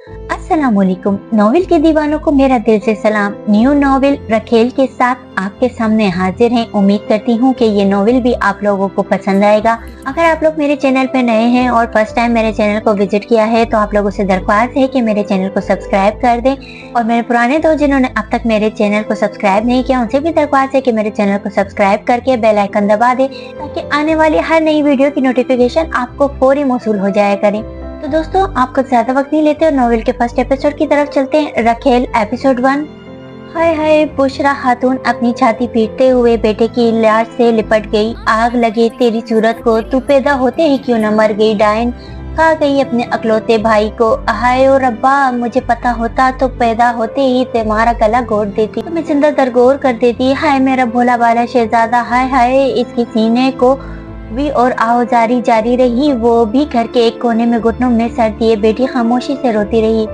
अस्सलाम वालेकुम। नॉवेल के दीवानों को मेरा दिल से सलाम। न्यू नॉवेल रखेल के साथ आपके सामने हाजिर हैं। उम्मीद करती हूँ कि ये नॉवेल भी आप लोगों को पसंद आएगा। अगर आप लोग मेरे चैनल पे नए हैं और फर्स्ट टाइम मेरे चैनल को विजिट किया है तो आप लोगों से दरख्वास्त है कि मेरे चैनल को सब्सक्राइब कर दें, और मेरे पुराने दोस्त जिन्होंने अब तक मेरे चैनल को सब्सक्राइब नहीं किया उनसे भी दरख्वास्त है कि मेरे चैनल को सब्सक्राइब करके बेल आइकन दबा दें, ताकि आने वाली हर नई वीडियो की नोटिफिकेशन आपको फौरी मौसूल हो जाया करे। तो दोस्तों, आपको ज्यादा वक्त नहीं लेते और नॉवेल के फर्स्ट एपिसोड की तरफ चलते हैं। रखेल एपिसोड 1। हाय हाय, बुशरा खातून अपनी छाती पीटते हुए बेटे की लाश से लिपट गई। आग लगे तेरी सूरत को, तू पैदा होते ही क्यों न मर गई। डायन खा गई अपने अकलौते भाई को। हाय ओ रब्बा, मुझे पता होता तो पैदा होते ही तुम्हारा गला घोट देती, तुम्हें जिंदा दरगोर कर देती। हाय मेरा भोला बाला शहजादा। हाय हाय, इसकी सीने को भी और आवाजारी जारी रही। वो भी घर के एक कोने में घुटनों में सर दिए बेटी खामोशी से रोती रही।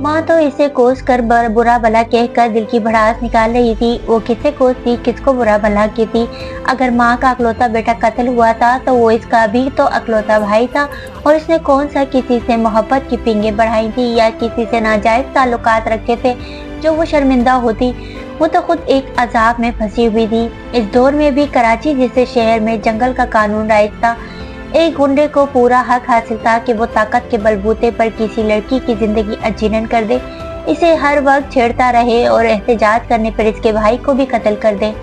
माँ तो इसे कोस कर बुरा भला कहकर दिल की भड़ास निकाल रही थी। वो किसे कोसती, किसको बुरा भला कहती। अगर माँ का अकलौता बेटा कत्ल हुआ था तो वो इसका भी तो अकलौता भाई था, और इसने कौन सा किसी से मोहब्बत की पींगे बढ़ाई थी या किसी से नाजायज ताल्लुकात रखे थे जो वो शर्मिंदा होती। वो तो खुद एक अजाब में फंसी हुई थी। इस दौर में भी कराची जैसे शहर में जंगल का कानून राइज था। एक गुंडे को पूरा हक हासिल था कि वो ताकत के बलबूते पर किसी लड़की की जिंदगी अजीरन कर दे, इसे हर वक्त छेड़ता रहे और एहतजाज करने पर इसके भाई को भी कत्ल कर दे।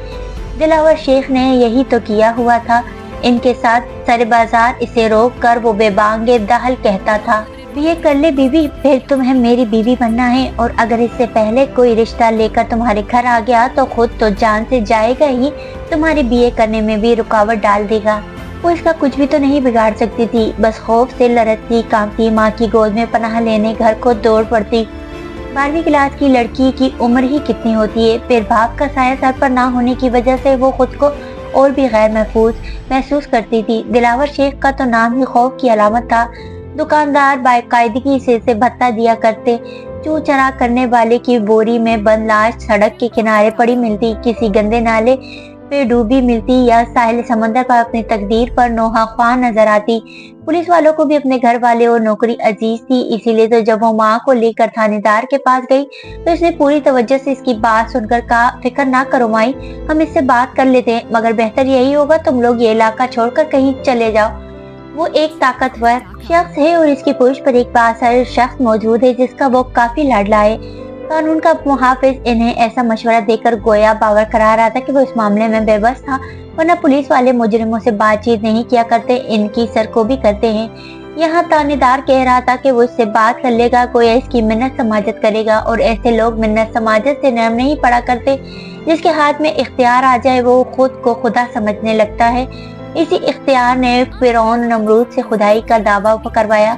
दिलावर शेख ने यही तो किया हुआ था इनके साथ। सरे बाजार इसे रोक कर वो बेबांगे दहल कहता था, बीए कर ले बीवी, फिर तुम्हें मेरी बीवी बनना है, और अगर इससे पहले कोई रिश्ता लेकर तुम्हारे घर आ गया तो खुद तो जान से जाएगा ही, तुम्हारे बीए करने में भी रुकावट डाल देगा। वो इसका कुछ भी तो नहीं बिगाड़ सकती थी, बस खौफ से लड़ती कांपती माँ की गोद में पनाह लेने घर को दौड़ पड़ती। 12वीं क्लास की लड़की की उम्र ही कितनी होती है, फिर बाप का साया सर पर ना होने की वजह से वो खुद को और भी गैर महसूस करती थी। दिलावर शेख का तो नाम ही खौफ की अलामत था। दुकानदार बाकायदगी से इसे भत्ता दिया करते। चू चरा करने वाले की बोरी में बंद लाश सड़क के किनारे पड़ी मिलती, किसी गंदे नाले पे डूबी मिलती, या साहिल समंदर पर अपनी तकदीर पर नोहा ख्वाह नजर आती। पुलिस वालों को भी अपने घर वाले और नौकरी अजीज थी, इसीलिए तो जब वो माँ को लेकर थानेदार के पास गई तो इसने पूरी तवज्जो से इसकी बात सुनकर कहा, फिक्र ना करो माई, हम इससे बात कर लेते हैं, मगर बेहतर यही होगा तुम लोग ये इलाका छोड़कर कहीं चले जाओ। वो एक ताकतवर शख्स है और इसकी पुरुष पर एक बासर शख्स मौजूद है जिसका वो काफी लाडला है। कानून का मुहाफिज इन्हें ऐसा मशवरा देकर गोया बावर करा रहा था कि वो इस मामले में बेबस था, वरना पुलिस वाले मुजरिमों से बातचीत नहीं किया करते, इनकी सरकोबी करते हैं। यहाँ थानेदार कह रहा था कि वो इससे बात कर लेगा, कोई इसकी मिन्नत समाजत करेगा, और ऐसे लोग मिन्नत समाजत से नरम नहीं पड़ा करते। जिसके हाथ में इख्तियार आ जाए वो खुद को खुदा समझने लगता है। इसी इख्तियार ने फिरौन नमरूद से खुदाई का दावा करवाया।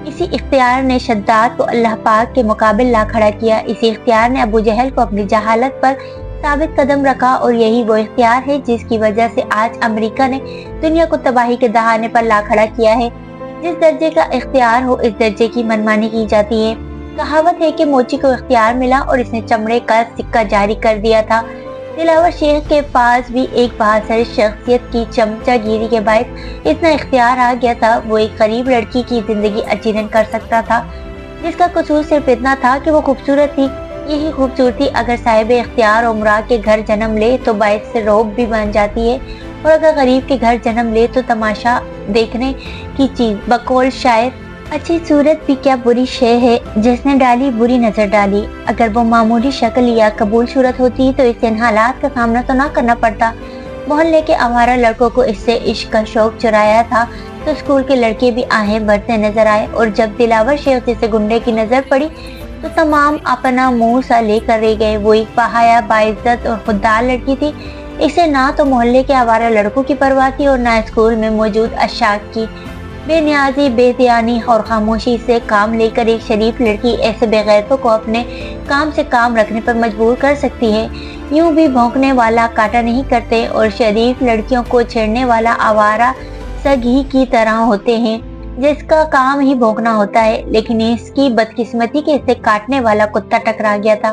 इसी इख्तियार ने शद्दाद को अल्लाह पाक के मुकाबिल ला खड़ा किया। इसी इख्तियार ने अबू जहल को अपनी जहालत पर साबित कदम रखा, और यही वो इख्तियार है जिसकी वजह से आज अमेरिका ने दुनिया को तबाही के दहाने पर ला खड़ा किया है। जिस दर्जे का इख्तियार हो इस दर्जे की मनमानी की जाती है। कहावत है कि मोची को इख्तियार मिला और इसने चमड़े का सिक्का जारी कर दिया था। दिलावर शेख के पास भी एक बहादुर शख्सियत की चमचागिरी के बाद इतना इख्तियार आ गया था, वो एक गरीब लड़की की जिंदगी अजीरन कर सकता था, जिसका कसूर सिर्फ इतना था कि वो खूबसूरत थी। यही खूबसूरती अगर साहिब इख्तियार उमरा के घर जन्म ले तो बाइस से रौब भी बन जाती है, और अगर गरीब के घर जन्म ले तो तमाशा देखने की चीज। बकौल शायर, अच्छी सूरत भी क्या बुरी शय है जिसने डाली बुरी नजर डाली। अगर वो मामूली शक्ल या कबूल सूरत होती तो इसे इन हालात का सामना तो ना करना पड़ता। मोहल्ले के आवारा लड़कों को इससे इश्क का शौक चुराया था तो स्कूल के लड़के भी आहें भरते नजर आए, और जब दिलावर शेख जैसे गुंडे की नजर पड़ी तो तमाम अपना मुंह सा लेकर रह गए। वो एक बहाया बाइज्जत और खुददार लड़की थी। इसे ना तो मोहल्ले के आवारा लड़कों की परवाह थी और ना स्कूल में मौजूद अशाक की। बेनियाजी, बेध्यानी और खामोशी से काम लेकर एक शरीफ लड़की ऐसे बेगैरतों को अपने काम से काम रखने पर मजबूर कर सकती है। यूं भी भौंकने वाला काटा नहीं करते, और शरीफ लड़कियों को छेड़ने वाला आवारा सगी की तरह होते हैं जिसका काम ही भौंकना होता है। लेकिन इसकी बदकिस्मती के इसे काटने वाला कुत्ता टकरा गया था।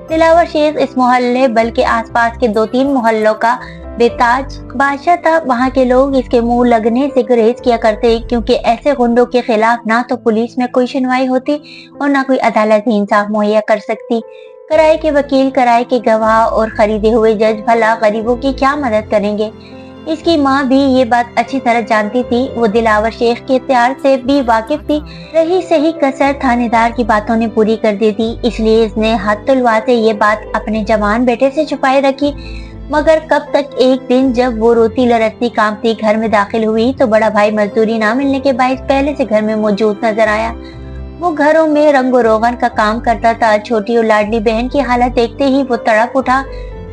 दिलावर शेख इस मोहल्ले बल्कि आसपास के 2-3 मोहल्लों का बेताज बादशाह था। वहाँ के लोग इसके मुंह लगने से गुरेज किया करते, क्योंकि ऐसे गुंडों के खिलाफ ना तो पुलिस में कोई सुनवाई होती और ना कोई अदालत ही इंसाफ मुहैया कर सकती। किराए के वकील, किराए के गवाह और खरीदे हुए जज भला गरीबों की क्या मदद करेंगे। इसकी माँ भी ये बात अच्छी तरह जानती थी। वो दिलावर शेख के इख्तियार से भी वाकिफ थी। रही सही कसर थानेदार की बातों ने पूरी कर दी थी, इसलिए इसने हाथ तुलवाते ये बात अपने जवान बेटे से छुपाए रखी। मगर कब तक। एक दिन जब वो रोती लरसती कांपती घर में दाखिल हुई तो बड़ा भाई मजदूरी ना मिलने के बायस पहले से घर में मौजूद नजर आया। वो घरों में रंगो रोगन का काम करता था। छोटी और लाडली बहन की हालत देखते ही वो तड़प उठा।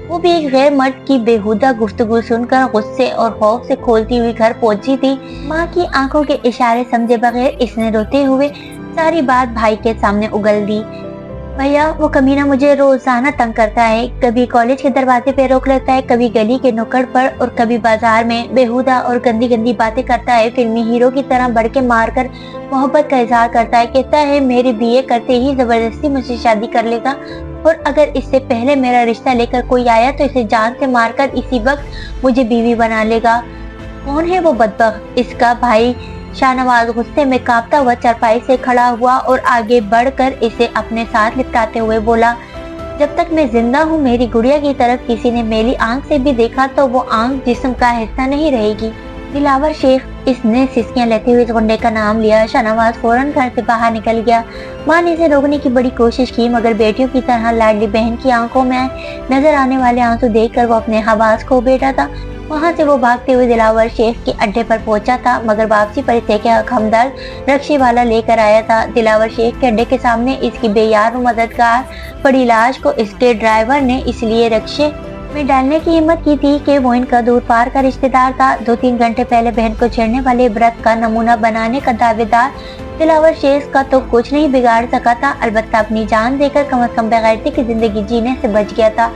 वो भी एक गैर मर्द की बेहुदा गुफ्तगू सुनकर गुस्से और खौफ से खोलती हुई घर पहुंची थी। माँ की आंखों के इशारे समझे बगैर इसने रोते हुए सारी बात भाई के सामने उगल दी। भैया, वो कमीना मुझे रोजाना तंग करता है। कभी कॉलेज के दरवाजे पे रोक लेता है, कभी गली के नुक्कड़ पर और कभी बाजार में बेहुदा और गंदी गंदी बातें करता है। फिल्मी हीरो की तरह बढ़ के मारकर मोहब्बत का इजहार करता है। कहता है मेरे बीए करते ही जबरदस्ती मुझसे शादी कर लेगा और अगर इससे पहले मेरा रिश्ता लेकर कोई आया तो इसे जान से मारकर इसी वक्त मुझे बीवी बना लेगा। कौन है वो बदबख्त? इसका भाई शाहनवाज गुस्से में कांपता हुआ चारपाई से खड़ा हुआ और आगे बढ़कर इसे अपने साथ लिपटाते हुए बोला, जब तक मैं जिंदा हूँ मेरी गुड़िया की तरफ किसी ने मेरी आंख से भी देखा तो वो आंख जिस्म का हिस्सा नहीं रहेगी। दिलावर शेख, इसने सिसकियां लेते हुए इस गुंडे का नाम लिया। शाहनवाज फौरन घर से बाहर निकल गया। माँ ने इसे रोकने की बड़ी कोशिश की, मगर बेटियों की तरह लाडली बहन की आंखों में नजर आने वाले आंसू देखकर वो अपने हवास खो बैठा था। वहां से वो भागते हुए दिलावर शेख के अड्डे पर पहुंचा था, मगर वापसी पर इसे क्या हमदर्द रक्शे वाला लेकर आया था। दिलावर शेख के अड्डे के सामने इसकी बेयार और मददगार पड़ी लाश को इसके ड्राइवर ने इसलिए रक्शे में डालने की हिम्मत की थी कि वो इनका दूर पार का रिश्तेदार था। 2-3 घंटे पहले बहन को छेड़ने वाले व्रत का नमूना बनाने का दावेदार दिलावर शेख का तो कुछ नहीं बिगाड़ सका था, अलबत्ता अपनी जान देकर कम से कम बेगैरती की जिंदगी जीने से बच गया था।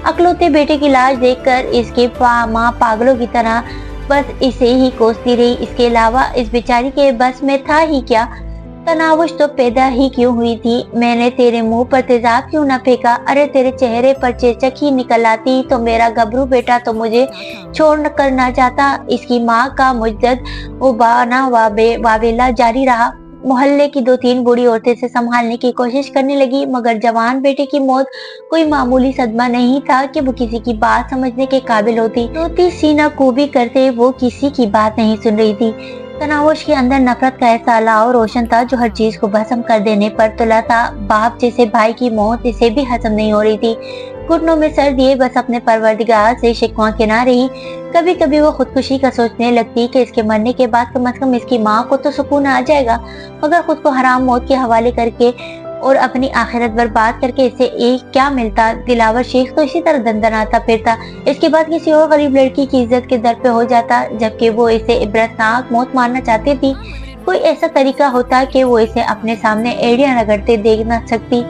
अकलौते बेटे की लाश देखकर इसकी माँ पागलों की तरह बस इसे ही कोसती रही। इसके अलावा इस बेचारी के बस में था ही क्या? तनावुश तो पैदा ही क्यों हुई थी? मैंने तेरे मुंह पर तेजाब क्यों न फेंका? अरे तेरे चेहरे पर चेचक ही निकल आती तो मेरा गबरू बेटा तो मुझे छोड़ कर ना जाता। इसकी माँ का मुजद्दद उबाना वावेला जारी रहा। मोहल्ले की 2-3 बूढ़ी औरतें से संभालने की कोशिश करने लगी, मगर जवान बेटे की मौत कोई मामूली सदमा नहीं था कि वो किसी की बात समझने के काबिल होती। रोती सीना कूबी करते वो किसी की बात नहीं सुन रही थी। तनावुश के अंदर नफरत का ऐसा अलाव रोशन था जो हर चीज को भस्म कर देने पर तुला था। बाप जैसे भाई की मौत इसे भी हजम नहीं हो रही थी। घुटनों में सर दिए बस अपने परवरदिगार से शिकवा के ना रही। कभी कभी वो खुदकुशी का सोचने लगती कि इसके मरने के बाद कम से कम इसकी माँ को तो सुकून आ जाएगा, मगर खुद को हराम मौत के हवाले करके और अपनी आखिरत बर्बाद करके इसे एक क्या मिलता। दिलावर शेख तो इसी तरह दंदनाता फिरता। इसके बाद किसी और गरीब लड़की की इज्जत के दर पे हो जाता, जबकि वो इसे इबरतनाक मौत मारना चाहती थी। कोई ऐसा तरीका होता कि वो इसे अपने सामने एड़ियां रगड़ते देख न सकती,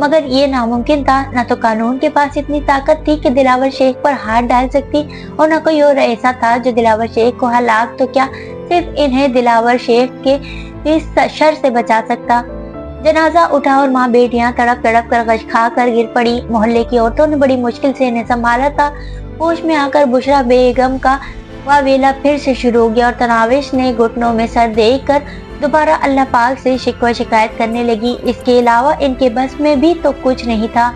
मगर ये नामुमकिन था। न तो कानून के पास इतनी ताकत थी कि दिलावर शेख पर हाथ डाल सकती, और न कोई और ऐसा था जो दिलावर शेख को हलाक तो क्या सिर्फ इन्हें दिलावर शेख के इस शर से बचा सकता। जनाजा उठा और माँ बेटियां तड़प तड़प कर गश खा कर गिर पड़ी। मोहल्ले की औरतों ने बड़ी मुश्किल से इन्हें संभाला था। होश में आकर बुशरा बेगम का वावेला फिर से शुरू हो गया और तनाविश ने घुटनों में सर देकर दोबारा अल्लाह पाक से शिकवा शिकायत करने लगी। इसके अलावा इनके बस में भी तो कुछ नहीं था।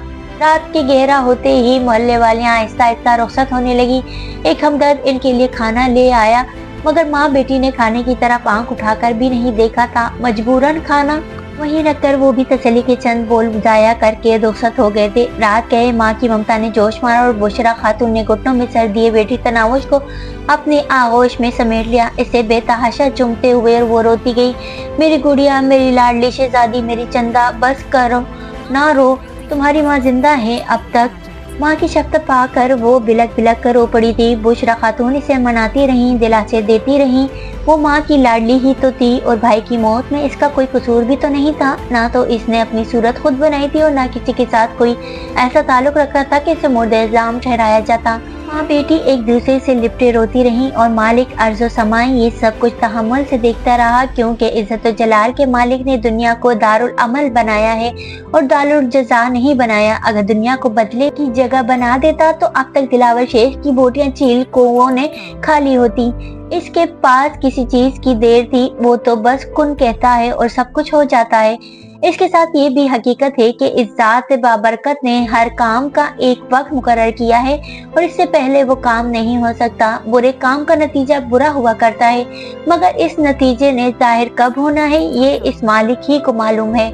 रात के गहरा होते ही मोहल्ले वालियां आहिस्ता आहिस्ता रुखसत होने लगी। एक हमदर्द इनके लिए खाना ले आया, मगर माँ बेटी ने खाने की तरफ आंख उठाकर भी नहीं देखा था। मजबूरन खाना वहीं रखकर वो भी तसल्ली के चंद बोल जाया करके रुखसत हो गए थे। रात गए माँ की ममता ने जोश मारा और बुशरा खातून ने घुटनों में सर दिए बेटी तनावुश को अपने आगोश में समेट लिया। इसे बेतहाशा चूमते हुए वो रोती गई, मेरी गुड़िया, मेरी लाडली शहजादी, मेरी चंदा, बस करो ना रो, तुम्हारी माँ जिंदा है अब तक। माँ की शफ़क़त पाकर वो बिलक बिलक कर रो पड़ी थी। बुशरा खातून इसे मनाती रही, दिलासे देती रही। वो माँ की लाडली ही तो थी और भाई की मौत में इसका कोई कसूर भी तो नहीं था। ना तो इसने अपनी सूरत खुद बनाई थी और ना किसी के साथ कोई ऐसा ताल्लुक रखा था कि इसे मुर्द इल्जाम ठहराया जाता। माँ बेटी एक दूसरे से लिपटे रोती रहीं और मालिक अर्ज़ो समाई ये सब कुछ तहम्मुल से देखता रहा, क्योंकि इज्जत जलाल के मालिक ने दुनिया को दारुल अमल बनाया है और दारुल जज़ा नहीं बनाया। अगर दुनिया को बदले की जगह बना देता तो अब तक दिलावर शेख की बोटियां चील कौवों ने खाली होती। इसके पास किसी चीज की देर थी, वो तो बस कुन कहता है और सब कुछ हो जाता है। इसके साथ ये भी हकीकत है कि इस ज़ात बाबरकत ने हर काम का एक वक्त मुकर्रर किया है और इससे पहले वो काम नहीं हो सकता। बुरे काम का नतीजा बुरा हुआ करता है, मगर इस नतीजे ने जाहिर कब होना है ये इस मालिक ही को मालूम है।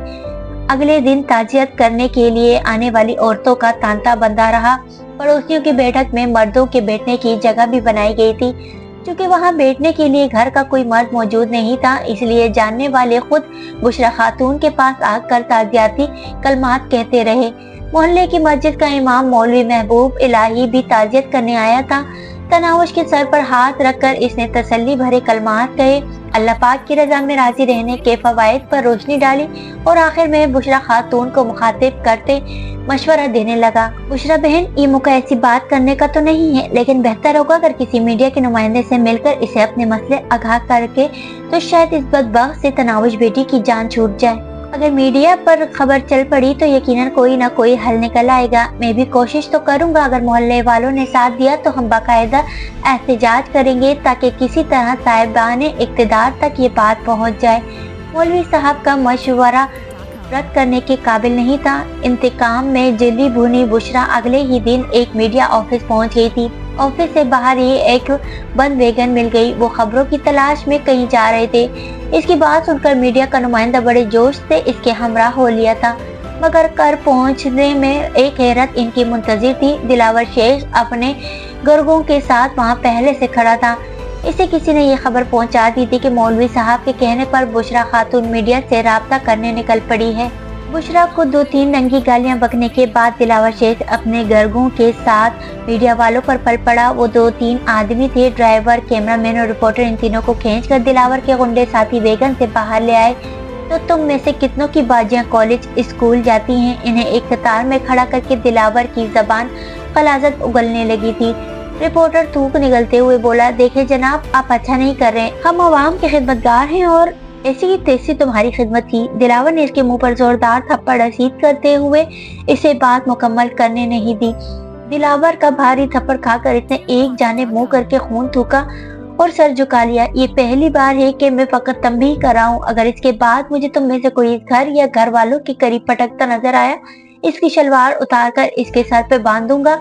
अगले दिन ताजियत करने के लिए आने वाली औरतों का तांता बंधा रहा। पड़ोसियों की बैठक में मर्दों के बैठने की जगह भी बनाई गई थी। क्योंकि वहां बैठने के लिए घर का कोई मर्द मौजूद नहीं था, इसलिए जानने वाले खुद बुशरा खातून के पास आकर ताजियाती कलमात कहते रहे। मोहल्ले की मस्जिद का इमाम मौलवी महबूब इलाही भी ताजियत करने आया था। तनावश के सर पर हाथ रखकर इसने तसल्ली भरे कलमात कहे, अल्लाह पाक की रजा में राजी रहने के फवायद पर रोशनी डाली और आखिर में बुशरा खातून को मुखातिब करते मशवरा देने लगा। बुशरा बहन, ये मौका ऐसी बात करने का तो नहीं है, लेकिन बेहतर होगा अगर किसी मीडिया के नुमाइंदे से मिलकर इसे अपने मसले आगाह करके तो शायद इस बदबख्त से तनावश बेटी की जान छूट जाए। अगर मीडिया पर खबर चल पड़ी तो यकीनन कोई ना कोई हल निकल आएगा। मैं भी कोशिश तो करूंगा, अगर मोहल्ले वालों ने साथ दिया तो हम बाकायदा एहतजाज करेंगे ताकि किसी तरह साहिबाने इक़्तिदार तक ये बात पहुंच जाए। मौलवी साहब का मशवरा रद्द करने के काबिल नहीं था। इंतकाम में जली भुनी बुशरा अगले ही दिन एक मीडिया ऑफिस पहुंच गई थी। ऑफिस से बाहर ही एक बंद वैगन मिल गई। वो खबरों की तलाश में कहीं जा रहे थे। इसकी बात सुनकर मीडिया का नुमाइंदा बड़े जोश से इसके हमरा हो लिया था, मगर कर पहुंचने में एक हैरत इनकी मुंतजिर थी। दिलावर शेख अपने गर्गों के साथ वहां पहले से खड़ा था। इसे किसी ने ये खबर पहुंचा दी थी कि मौलवी साहब के कहने पर बुशरा खातून मीडिया से राब्ता करने निकल पड़ी है। बुशरा को 2-3 रंगी गालियां बकने के बाद दिलावर शेख अपने गर्गों के साथ मीडिया वालों पर पल पड़ा। वो 2-3 आदमी थे, ड्राइवर, कैमरामैन और रिपोर्टर। इन तीनों को खींचकर दिलावर के गुंडे साथी वैगन से बाहर ले आए। तो तुम में से कितनों की बाजियां कॉलेज स्कूल जाती हैं? इन्हें एक कतार में खड़ा करके दिलावर की जबान खलाजत उगलने लगी थी। रिपोर्टर थूक निगलते हुए बोला, देखे जनाब, आप अच्छा नहीं कर रहे। हम अवाम के खिदमतगार हैं और ऐसी की तैसी तुम्हारी खिदमत की। दिलावर ने इसके मुंह पर जोरदार थप्पड़ रसीद करते हुए इसे बात मुकम्मल करने नहीं दी। दिलावर का भारी थप्पड़ खाकर इसने एक जानिब मुंह करके खून थूका और सर झुका लिया। ये पहली बार है कि मैं फकत तंबीह कर रहा हूँ। अगर इसके बाद मुझे तुम में से कोई इस घर या घर वालों के करीब पटकता नजर आया, इसकी शलवार उतारकर इसके सर पे बांधूंगा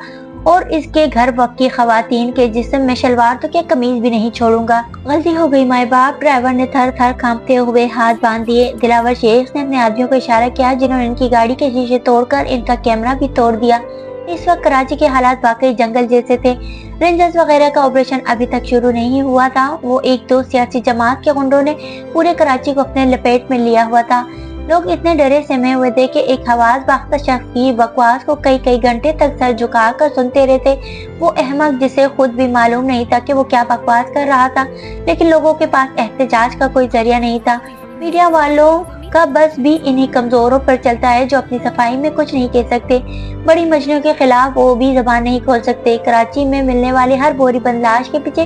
और इसके घर वक्त की खवातीन के जिस्म में शलवार तो क्या कमीज भी नहीं छोड़ूंगा। गलती हो गई माए बाप। ड्राइवर ने थर थर कांपते हुए हाथ बांध दिए। दिलावर शेख ने अपने आदमियों को इशारा किया जिन्होंने इनकी गाड़ी के शीशे तोड़कर इनका कैमरा भी तोड़ दिया। इस वक्त कराची के हालात वाकई जंगल जैसे थे। रेंजर्स वगैरह का ऑपरेशन अभी तक शुरू नहीं हुआ था। वो एक दो सियासी जमात के गुंडों ने पूरे कराची को अपने लपेट में लिया हुआ था। लोग इतने डरे सहमे हुए थे कि एक हवास बाख्ता शख्स की बकवास को कई कई घंटे तक सर झुकाकर सुनते रहते। वो अहमक जिसे खुद भी मालूम नहीं था कि वो क्या बकवास कर रहा था, लेकिन लोगों के पास एहतजाज का कोई जरिया नहीं था। मीडिया वालों का बस भी इन्हीं कमजोरों पर चलता है जो अपनी सफाई में कुछ नहीं कह सकते। बड़ी मजनू के खिलाफ वो भी जबान नहीं खोल सकते। कराची में मिलने वाले हर बोरी बंद लाश के पीछे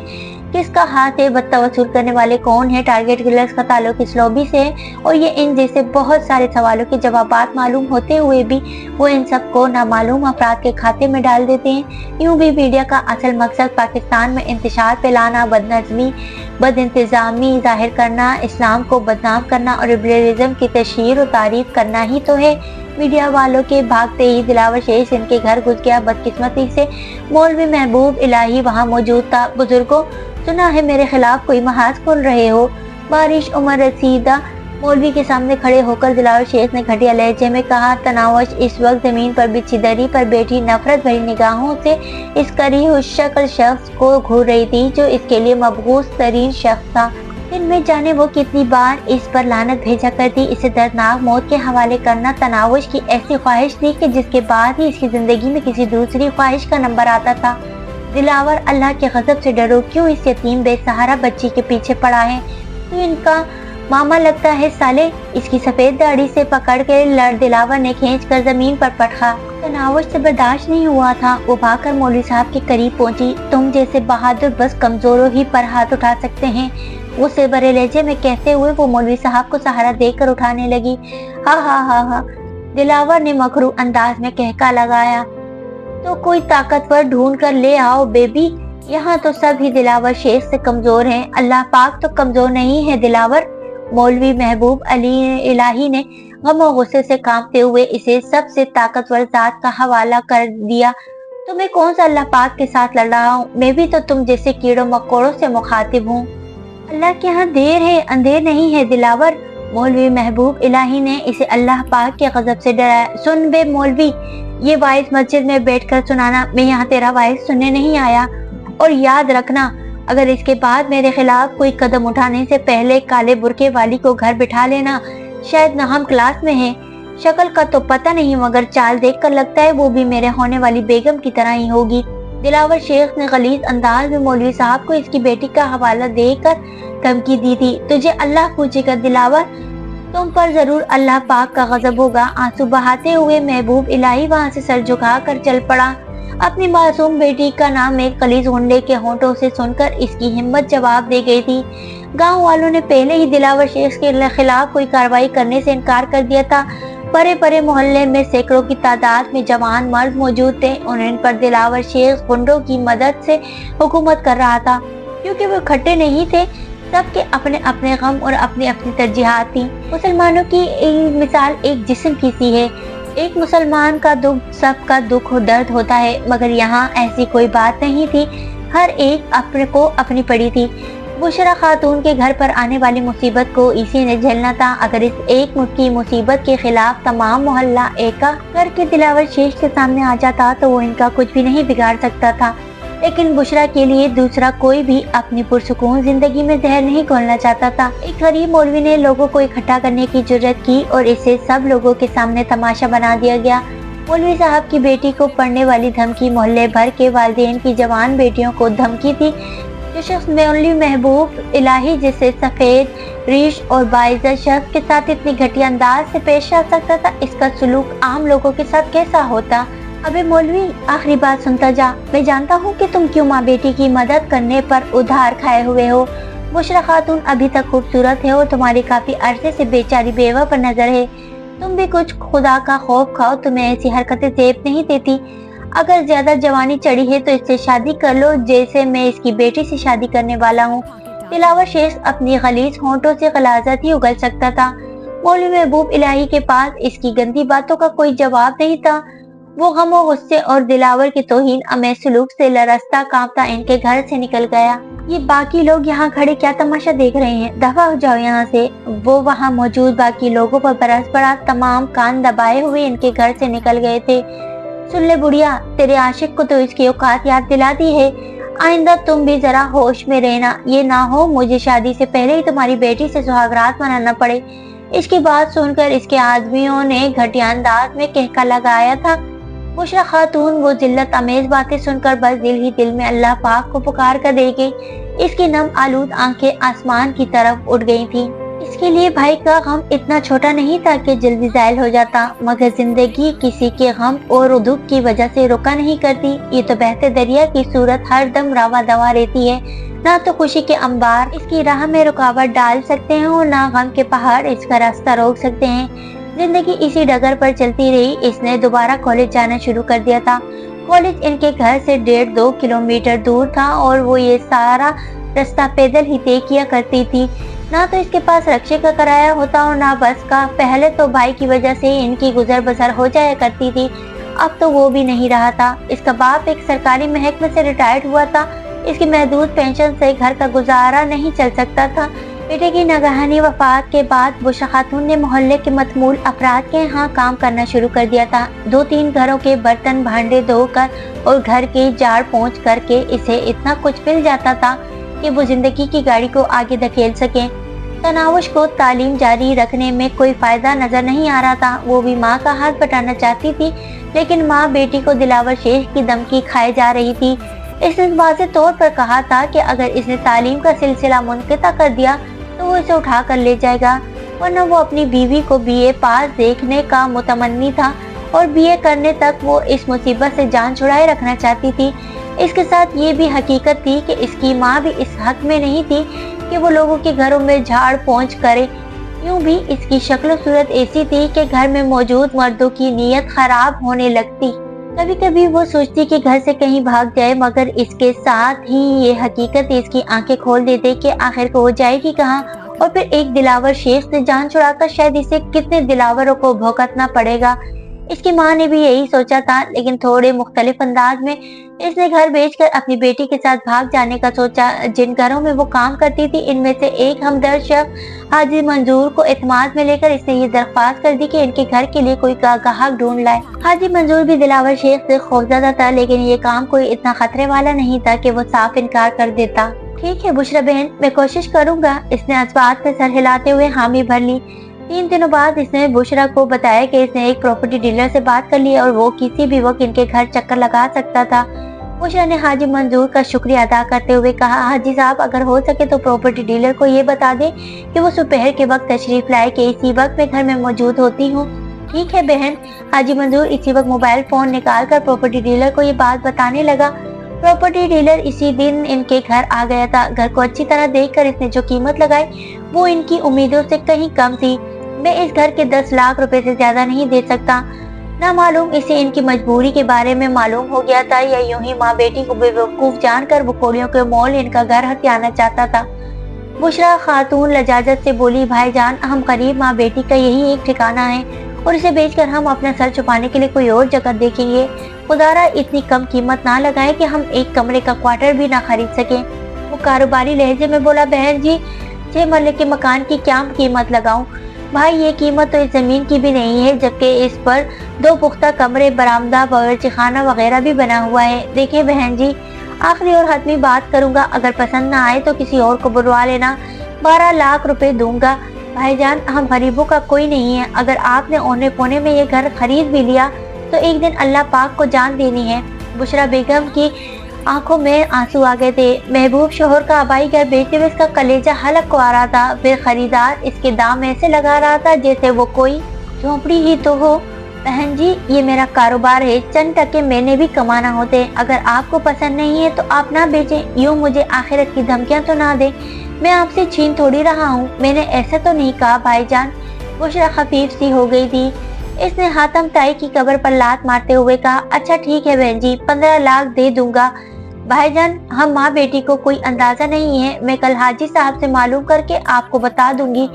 किसका हाथ है, बदता वसूल करने वाले कौन है, टारगेट किलर्स का ताल्लुक इस लॉबी से है, और ये इन जैसे बहुत सारे सवालों के जवाबात मालूम होते हुए भी वो इन सबको नामालूम अफराद के खाते में डाल देते हैं। यूं भी मीडिया का असल मकसद पाकिस्तान में इंतशार फैलाना, बदनज़मी, बद इंतजामी जाहिर करना, इस्लाम को बदनाम करना और लिबरलिज्म की तशहीर और तारीफ करना ही तो है। मीडिया वालों के भागते ही दिलावर शेख इनके घर घुस गया। बदकिस्मती से मौलवी महबूब इलाही वहाँ मौजूद था। बुजुर्गों, सुना है मेरे खिलाफ कोई महाज खोल रहे हो। बारिश उमर रसीदा मौलवी के सामने खड़े होकर दिलावर शेख ने घटिया लहजे में कहा। तनावश इस वक्त जमीन पर बिछी दरी पर बैठी नफरत भरी निगाहों से इस करीह शक्ल शख्स को घूर रही थी जो इसके लिए मबगूस तरीन शख्स था। दिन में जाने वो कितनी बार इस पर लानत भेजा करती। इसे दर्दनाक मौत के हवाले करना तनावश की ऐसी ख्वाहिश थी कि जिसके बाद ही इसकी जिंदगी में किसी दूसरी ख्वाहिश का नंबर आता था। दिलावर, अल्लाह के गज़ब से डरो, क्यों इस यतीम बेसहारा बच्ची के पीछे पड़ा है? तो इनका मामा लगता है साले, इसकी सफेद दाढ़ी से पकड़ के दिलावर ने खींच कर जमीन पर पटका। तनावुर से बर्दाश्त नहीं हुआ था, वो भागकर मौलवी साहब के करीब पहुंची। तुम जैसे बहादुर बस कमजोरों ही पर हाथ उठा सकते हैं, गुस्से भरे लहजे में कहते हुए वो मौलवी साहब को सहारा देकर उठाने लगी। हा हा हा हा, दिलावर ने मकरू अंदाज में कहका लगाया। तो कोई ताकतवर ढूंढ कर ले आओ बेबी, यहाँ तो सब ही दिलावर शेख से कमजोर हैं, अल्लाह पाक तो कमजोर नहीं है दिलावर। मौलवी महबूब अली इलाही ने गम और गुस्से से कांपते हुए इसे सबसे ताकतवर जात का हवाला कर दिया। तो मैं कौन सा अल्लाह पाक के साथ लड़ रहा हूँ, मैं भी तो तुम जैसे कीड़ों मकोड़ों से मुखातिब हूँ। अल्लाह के यहाँ देर है अंधेर नहीं है दिलावर, मौलवी महबूब इलाही ने इसे अल्लाह पाक के गजब से डराया। सुन बे मौलवी, ये वाइज मस्जिद में बैठकर सुनाना, मैं यहाँ तेरा वाइज सुनने नहीं आया। और याद रखना, अगर इसके बाद मेरे खिलाफ कोई कदम उठाने से पहले काले बुरके वाली को घर बिठा लेना। शायद न हम क्लास में हैं, शक्ल का तो पता नहीं मगर चाल देखकर लगता है वो भी मेरे होने वाली बेगम की तरह ही होगी। दिलावर शेख ने गलीज अंदाज में मौलवी साहब को इसकी बेटी का हवाला देकर धमकी दी थी। तुझे अल्लाह पूछेगा दिलावर, तुम पर जरूर अल्लाह पाक का गजब होगा। आंसू बहाते हुए महबूब इलाही वहाँ से सर झुका कर चल पड़ा। अपनी मासूम बेटी का नाम एक कलीज गुंडे के होंठों से सुनकर इसकी हिम्मत जवाब दे गई थी। गांव वालों ने पहले ही दिलावर शेख के खिलाफ कोई कार्रवाई करने से इनकार कर दिया था। परे परे मोहल्ले में सैकड़ों की तादाद में जवान मर्द मौजूद थे। उन पर दिलावर शेख गुंडों की मदद से हुकूमत कर रहा था, क्योंकि वो इकट्ठे नहीं थे, सबके अपने अपने गम और अपनी अपनी तरजीहात थी। मुसलमानों की मिसाल एक जिस्म की सी है, एक मुसलमान का दुख सबका दुख और दर्द होता है, मगर यहाँ ऐसी कोई बात नहीं थी, हर एक अपने को अपनी पड़ी थी। बुशरा खातून के घर पर आने वाली मुसीबत को इसी ने झेलना था। अगर इस एक की मुसीबत के खिलाफ तमाम मोहल्ला एका करके दिलावर शेख के सामने आ जाता तो वो इनका कुछ भी नहीं बिगाड़ सकता था। लेकिन बुशरा के लिए दूसरा कोई भी अपनी पुरसुकून जिंदगी में जहर नहीं घोलना चाहता था। एक गरीब मौलवी ने लोगों को इकट्ठा करने की जुर्रत की और इसे सब लोगों के सामने तमाशा बना दिया गया। मौलवी साहब की बेटी को पढ़ने वाली धमकी मोहल्ले भर के वालिदैन की जवान बेटियों को धमकी थी। जो शख्स मौलवी महबूब इलाही जिसे सफेद रीश और बाइज़्ज़त शख्स के साथ इतनी घटिया अंदाज से पेश आ सकता था, इसका सुलूक आम लोगों के साथ कैसा होता। अबे मौलवी, आखिरी बात सुनता जा। मैं जानता हूँ कि तुम क्यों माँ बेटी की मदद करने पर उधार खाए हुए हो। बुशरा खातून अभी तक खूबसूरत है और तुम्हारी काफी अरसे से बेचारी बेवा पर नजर है। तुम भी कुछ खुदा का खौफ खाओ, तुम्हें ऐसी हरकतें जेब नहीं देती। अगर ज्यादा जवानी चढ़ी है तो इससे शादी कर लो, जैसे मैं इसकी बेटी से शादी करने वाला हूँ। दिलावर शेख अपनी गलीज होंठों से गलाजत ही उगल सकता था। मौलवी महबूब इलाही के पास इसकी गंदी बातों का कोई जवाब नहीं था। वो गम और गुस्से और दिलावर के तौहीन अमेज सलूक से लरसता कांपता इनके घर से निकल गया। ये बाकी लोग यहाँ खड़े क्या तमाशा देख रहे हैं, दफा हो जाओ यहाँ से। वो वहाँ मौजूद बाकी लोगों पर बरस पड़ा। तमाम कान दबाए हुए इनके घर से निकल गए थे। सुन ले बुढ़िया, तेरे आशिक को तो इसकी औकात याद दिला दी है, आइंदा तुम भी जरा होश में रहना। ये ना हो मुझे शादी से पहले ही तुम्हारी बेटी से सुहागरात मनाना पड़े। इसकी बात सुनकर इसके आदमियों ने घटिया अंदाज में कहका लगाया था। बुशरा खातून वो जिल्लत अमेज बातें सुनकर बस दिल ही दिल में अल्लाह पाक को पुकार कर रह गई। इसकी नम आलूद आंखें आसमान की तरफ उठ गई थी। इसके लिए भाई का गम इतना छोटा नहीं था कि जल्दी जायल हो जाता, मगर जिंदगी किसी के गम और दुख की वजह से रुका नहीं करती। ये तो बहते दरिया की सूरत हर दम रवा दवा रहती है, ना तो खुशी के अंबार इसकी राह में रुकावट डाल सकते हैं और ना गम के पहाड़ इसका रास्ता रोक सकते हैं। जिंदगी इसी डगर पर चलती रही। इसने दोबारा कॉलेज जाना शुरू कर दिया था। कॉलेज इनके घर से 1.5-2 किलोमीटर दूर था और वो ये सारा रास्ता पैदल ही तय किया करती थी। ना तो इसके पास रिक्शे का किराया होता और ना बस का। पहले तो भाई की वजह से इनकी गुजर बसर हो जाया करती थी, अब तो वो भी नहीं रहा था। इसका बाप एक सरकारी महकमे से रिटायर्ड हुआ था। इसकी महदूद पेंशन से घर का गुजारा नहीं चल सकता था। बेटे की नागहानी वफात के बाद बुशरा खातून ने मोहल्ले के मतमूल अफराद के यहाँ काम करना शुरू कर दिया था। 2-3 घरों के बर्तन भांडे धोकर और घर के झाड़ पोंछ करके इसे इतना कुछ मिल जाता था कि वो जिंदगी की गाड़ी को आगे धकेल सके। तनावुश को तालीम जारी रखने में कोई फायदा नजर नहीं आ रहा था। वो भी माँ का हाथ बटाना चाहती थी, लेकिन माँ बेटी को दिलावर शेख की धमकी खाए जा रही थी। इसने वाज़ेह तौर पर कहा था कि अगर इसने तालीम का सिलसिला मुनक़ता कर दिया तो तो वो इसे उठा कर ले जाएगा, वरना वो अपनी बीवी को बीए पास देखने का मुतमन्नी था और बीए करने तक वो इस मुसीबत से जान छुड़ाए रखना चाहती थी। इसके साथ ये भी हकीकत थी कि इसकी माँ भी इस हक में नहीं थी कि वो लोगों के घरों में झाड़ पोंछ करे। यूं भी इसकी शक्ल सूरत ऐसी थी कि घर में मौजूद मर्दों की नीयत खराब होने लगती। कभी कभी वो सोचती कि घर से कहीं भाग जाए, मगर इसके साथ ही ये हकीकत इसकी आंखें खोल देते कि आखिर को वो जाएगी कहाँ। और फिर एक दिलावर शेख से जान छुड़ाकर शायद इसे कितने दिलावरों को भुगतना पड़ेगा। इसकी माँ ने भी यही सोचा था, लेकिन थोड़े मुख्तलिफ अंदाज में। इसने घर बेचकर अपनी बेटी के साथ भाग जाने का सोचा। जिन घरों में वो काम करती थी, इनमें से एक हमदर्द शख्स हाजी मंजूर को एतमाद में लेकर इसने ये दरख्वास्त कर दी कि इनके घर के लिए कोई गाहक ढूंढ लाए। हाजी मंजूर भी दिलावर शेख से खौफजदा था, लेकिन ये काम कोई इतना खतरे वाला नहीं था कि वो साफ इनकार कर देता। ठीक है बुशरा बहन, मैं कोशिश करूंगा। इसने इस बात पे सर हिलाते हुए हामी भर ली। 3 दिनों बाद इसने बुशरा को बताया कि इसने एक प्रॉपर्टी डीलर से बात कर ली और वो किसी भी वक्त इनके घर चक्कर लगा सकता था। बुशरा ने हाजी मंजूर का शुक्रिया अदा करते हुए कहा, हाजी साहब अगर हो सके तो प्रॉपर्टी डीलर को ये बता दे कि वो दोपहर के वक्त तशरीफ लाए कि इसी वक्त मैं घर में मौजूद होती हूँ। ठीक है बहन। हाजी मंजूर इसी वक्त मोबाइल फोन निकाल कर प्रॉपर्टी डीलर को ये बात बताने लगा। प्रॉपर्टी डीलर इसी दिन इनके घर आ गया था। घर को अच्छी तरह देखकर इसने जो कीमत लगाई वो इनकी उम्मीदों से कहीं कम थी। मैं इस घर के 10 लाख रुपए से ज्यादा नहीं दे सकता। ना मालूम इसे इनकी मजबूरी के बारे में मालूम हो गया था या यूं ही माँ बेटी को बेवकूफ जानकर वो कोड़ियों के मोल इनका घर हथियाना चाहता था। बुशरा खातून लजाजत से बोली, भाईजान हम गरीब माँ बेटी का यही एक ठिकाना है और इसे बेचकर हम अपना सर छुपाने के लिए कोई और जगह देखेंगे। खुदारा इतनी कम कीमत ना लगाए कि हम एक कमरे का क्वार्टर भी ना खरीद सके। वो कारोबारी लहजे में बोला, बहन जी 6 मरले के मकान की क्या कीमत लगाऊं? भाई ये कीमत तो इस जमीन की भी नहीं है, जबकि इस पर 2 पुख्ता कमरे, बरामदा, बावर्चीखाना वगैरह भी बना हुआ है। देखिए बहन जी, आखिरी और हतमी बात करूंगा, अगर पसंद ना आए तो किसी और को बुलवा लेना। 12 लाख रुपए दूंगा। भाईजान हम गरीबों का कोई नहीं है। अगर आपने औने पौने में ये घर खरीद भी लिया तो एक दिन अल्लाह पाक को जान देनी है। बुशरा बेगम की आंखों में आंसू आ गए थे। महबूब शोहर का आबाई घर बेचते हुए इसका कलेजा हलक को आ रहा था। फिर खरीदार इसके दाम ऐसे लगा रहा था जैसे वो कोई झोंपड़ी ही तो हो। बहन जी ये मेरा कारोबार है, चंद टके मैंने भी कमाना होते। अगर आपको पसंद नहीं है तो आप ना बेचें। यूं मुझे आखिरत की धमकियां तो ना दे। मैं आपसे छीन थोड़ी रहा हूँ, मैंने ऐसा तो नहीं कहा भाईजान। बुशरा खफीफ सी हो गई थी। इसने हातम ताई की कब्र पर लात मारते हुए कहा, अच्छा ठीक है बहन जी 15 लाख दे दूंगा। भाईजान हम माँ बेटी को कोई अंदाजा नहीं है, मैं कल हाजी साहब से मालूम करके आपको बता दूंगी।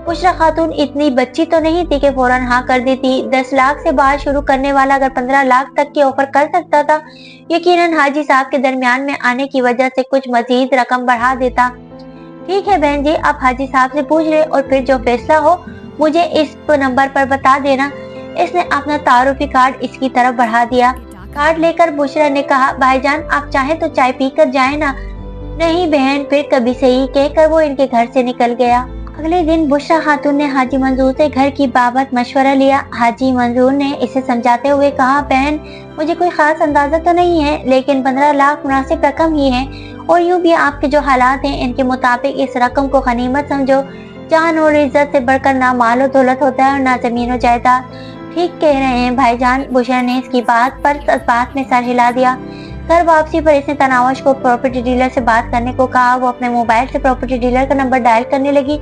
बुशरा खातून इतनी बच्ची तो नहीं थी कि फौरन हाँ कर देती। 10 लाख से बात शुरू करने वाला अगर 15 लाख तक की ऑफर कर सकता था, यकीनन हाजी साहब के दरमियान में आने की वजह से कुछ मजीद रकम बढ़ा देता। ठीक है बहन जी, आप हाजी साहब से पूछ ले और फिर जो फैसला हो मुझे इस नंबर पर बता देना। इसने अपना तारुफी कार्ड इसकी तरफ बढ़ा दिया। कार्ड लेकर बुशरा ने कहा, भाईजान आप चाहे तो चाय पीकर जाए ना। नहीं बहन, फिर कभी सही कहकर वो इनके घर से निकल गया। अगले दिन बुशरा खातून ने हाजी मंजूर से घर की बाबत मशवरा लिया। हाजी मंजूर ने इसे समझाते हुए कहा, बहन मुझे कोई खास अंदाजा तो नहीं है, लेकिन 15 लाख मुनासिब रकम ही है और यूं भी आपके जो हालात हैं इनके मुताबिक इस रकम को गनीमत समझो। जान और इज्जत से बढ़कर ना माल और दौलत होता है और ना जमीन और जायदाद। ठीक कह रहे हैं भाईजान। बुशरा ने इसकी बात में सर हिला दिया। घर वापसी पर इसने तनावश को प्रॉपर्टी डीलर से बात करने को कहा। वो अपने मोबाइल से प्रॉपर्टी डीलर का नंबर डायल करने लगी।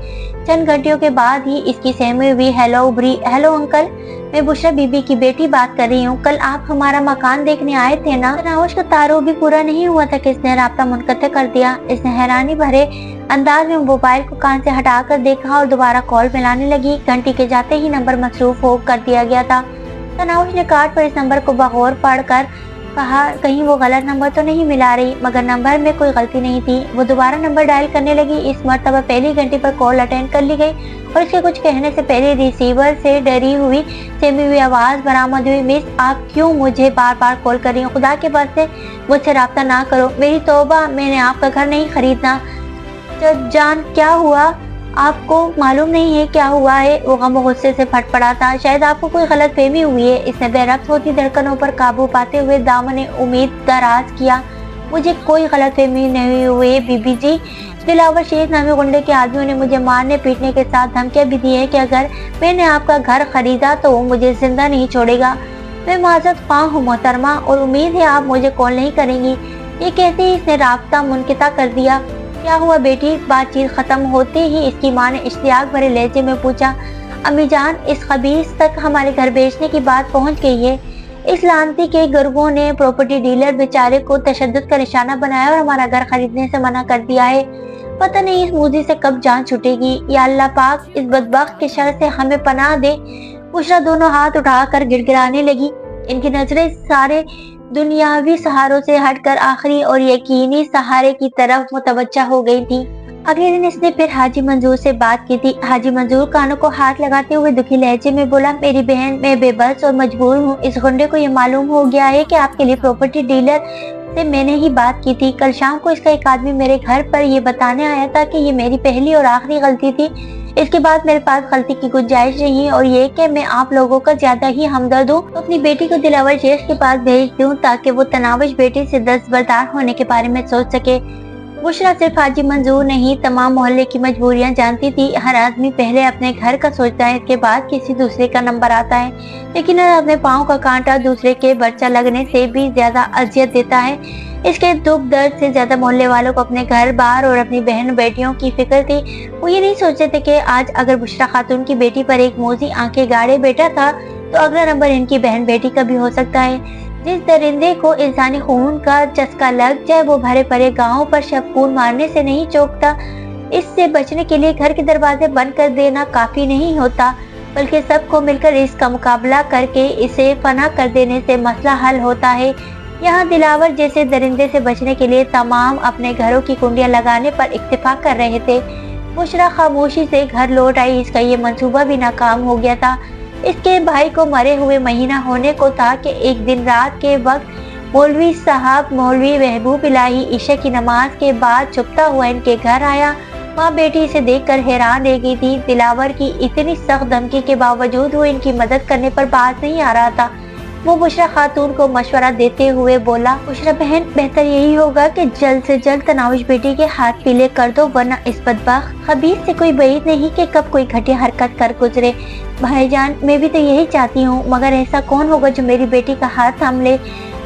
चंद घंटियों के बाद ही इसकी सहमी हुई हेलो उभरी। हेलो अंकल, मैं बुशरा बीबी की बेटी बात कर रही हूँ। कल आप हमारा मकान देखने आए थे ना? तनावश का तारुफ भी पूरा नहीं हुआ था कि इसने राब्ता मुनक़ता कर दिया। इसने हैरानी भरे अंदाज में मोबाइल को कान से हटाकर देखा और दोबारा कॉल मिलाने लगी। घंटी के जाते ही नंबर मसरूफ हो कर दिया गया था। तनावश ने कार्ड पर इस नंबर को बगौर पढ़कर कहा, कहीं वो गलत नंबर तो नहीं मिला रही, मगर नंबर में कोई गलती नहीं थी। वो दोबारा नंबर डायल करने लगी। इस मर्तबा पहली घंटी पर कॉल अटेंड कर ली गई और इसके कुछ कहने से पहले रिसीवर से डरी हुई सहमी हुई आवाज बरामद हुई, मिस आप क्यों मुझे बार बार कॉल कर रही हो? खुदा के वास्ते मुझसे राब्ता ना करो। मेरी तौबा, मैंने आपका घर नहीं खरीदना। जान क्या हुआ? आपको मालूम नहीं है क्या हुआ है? वो गम और गुस्से से फटफड़ा था। शायद आपको कोई गलत फहमी हुई है। इसने बेरब्त होती धड़कनों पर काबू पाते हुए दामन उम्मीद दराज किया। मुझे कोई गलत फहमी नहीं हुई बीबी जी, दिलावर शेख नामी गुंडे के आदमियों ने मुझे मारने पीटने के साथ धमकियां भी दी है कि अगर मैंने आपका घर खरीदा तो वो मुझे जिंदा नहीं छोड़ेगा। मैं माजरत ख्वाह हूँ मोहतरमा, और उम्मीद है आप मुझे कॉल नहीं करेंगी। ये कहते ही इसने राब्ता मुनक़िता कर दिया। क्या हुआ बेटी? बातचीत खत्म होते ही इसकी माँ ने इश्तियाक भरे लहजे में पूछा, अम्मी जान, इस खबीस तक हमारे घर बेचने की बात पहुँच गई है। इस लानती के गुर्गों ने प्रॉपर्टी डीलर बेचारे को तशद्दुद का निशाना बनाया और हमारा घर खरीदने से मना कर दिया है। पता नहीं इस मूजी से कब जान छूटेगी। या अल्लाह पाक इस बदबख्त के शर से हमें पनाह दे। बुशरा दोनों हाथ उठाकर गिड़गिड़ाने लगी। इनकी नजरें सारे दुनियावी सहारों से हटकर आखिरी और यकीनी सहारे की तरफ मुतवज्जा हो गई थी। अगले दिन इसने फिर हाजी मंजूर से बात की थी। हाजी मंजूर कानों को हाथ लगाते हुए दुखी लहजे में बोला, मेरी बहन, मैं बेबस और मजबूर हूँ। इस गुंडे को ये मालूम हो गया है कि आपके लिए प्रॉपर्टी डीलर से मैंने ही बात की थी। कल शाम को इसका एक आदमी मेरे घर पर ये बताने आया था कि ये मेरी पहली और आखिरी गलती थी। इसके बाद मेरे पास गलती की गुंजाइश नहीं है और ये कि मैं आप लोगों का ज्यादा ही हमदर्द हूँ, तो अपनी बेटी को दिलावर शेख के पास भेज दूँ ताकि वो तनाविश बेटी से दस्तबरदार होने के बारे में सोच सके। बुशरा सिर्फ हाजी मंजूर नहीं, तमाम मोहल्ले की मजबूरियां जानती थी। हर आदमी पहले अपने घर का सोचता है, इसके बाद किसी दूसरे का नंबर आता है, लेकिन अपने पाँव का कांटा दूसरे के बर्चा लगने से भी ज्यादा अजियत देता है। इसके दुख दर्द से ज्यादा मोहल्ले वालों को अपने घर बार और अपनी बहन बेटियों की फिक्र थी। वो ये नहीं सोचते थे कि आज अगर बुशरा खातून की बेटी पर एक मोजी आंखें गाड़े बैठा था तो अगला नंबर इनकी बहन बेटी का भी हो सकता है। जिस दरिंदे को इंसानी खून का चस्का लग जाए वो भरे परे गांव पर शबकून मारने से नहीं चौंकता। इससे बचने के लिए घर के दरवाजे बंद कर देना काफी नहीं होता, बल्कि सबको मिलकर इसका मुकाबला करके इसे फना कर देने से मसला हल होता है। यहाँ दिलावर जैसे दरिंदे से बचने के लिए तमाम अपने घरों की कुंडियां लगाने पर इत्तेफाक कर रहे थे। बुशरा खामोशी से घर लौट आई। इसका ये मंसूबा भी नाकाम हो गया था। इसके भाई को मरे हुए महीना होने को था कि एक दिन रात के वक्त मौलवी साहब मौलवी महबूब इलाही ईशा की नमाज के बाद छुपता हुआ इनके घर आया। माँ बेटी इसे देखकर हैरान रह गई थी। दिलावर की इतनी सख्त धमकी के बावजूद वो इनकी मदद करने पर बात नहीं आ रहा था। वो बुशरा खातून को मशवरा देते हुए बोला, बुशरा बहन, बेहतर यही होगा कि जल्द से जल्द तनाविश बेटी के हाथ पीले कर दो, वरना इस बदबख्त खबीस से कोई बैद नहीं कि कब कोई घटिया हरकत कर गुजरे। भाईजान, मैं भी तो यही चाहती हूँ, मगर ऐसा कौन होगा जो मेरी बेटी का हाथ थाम ले।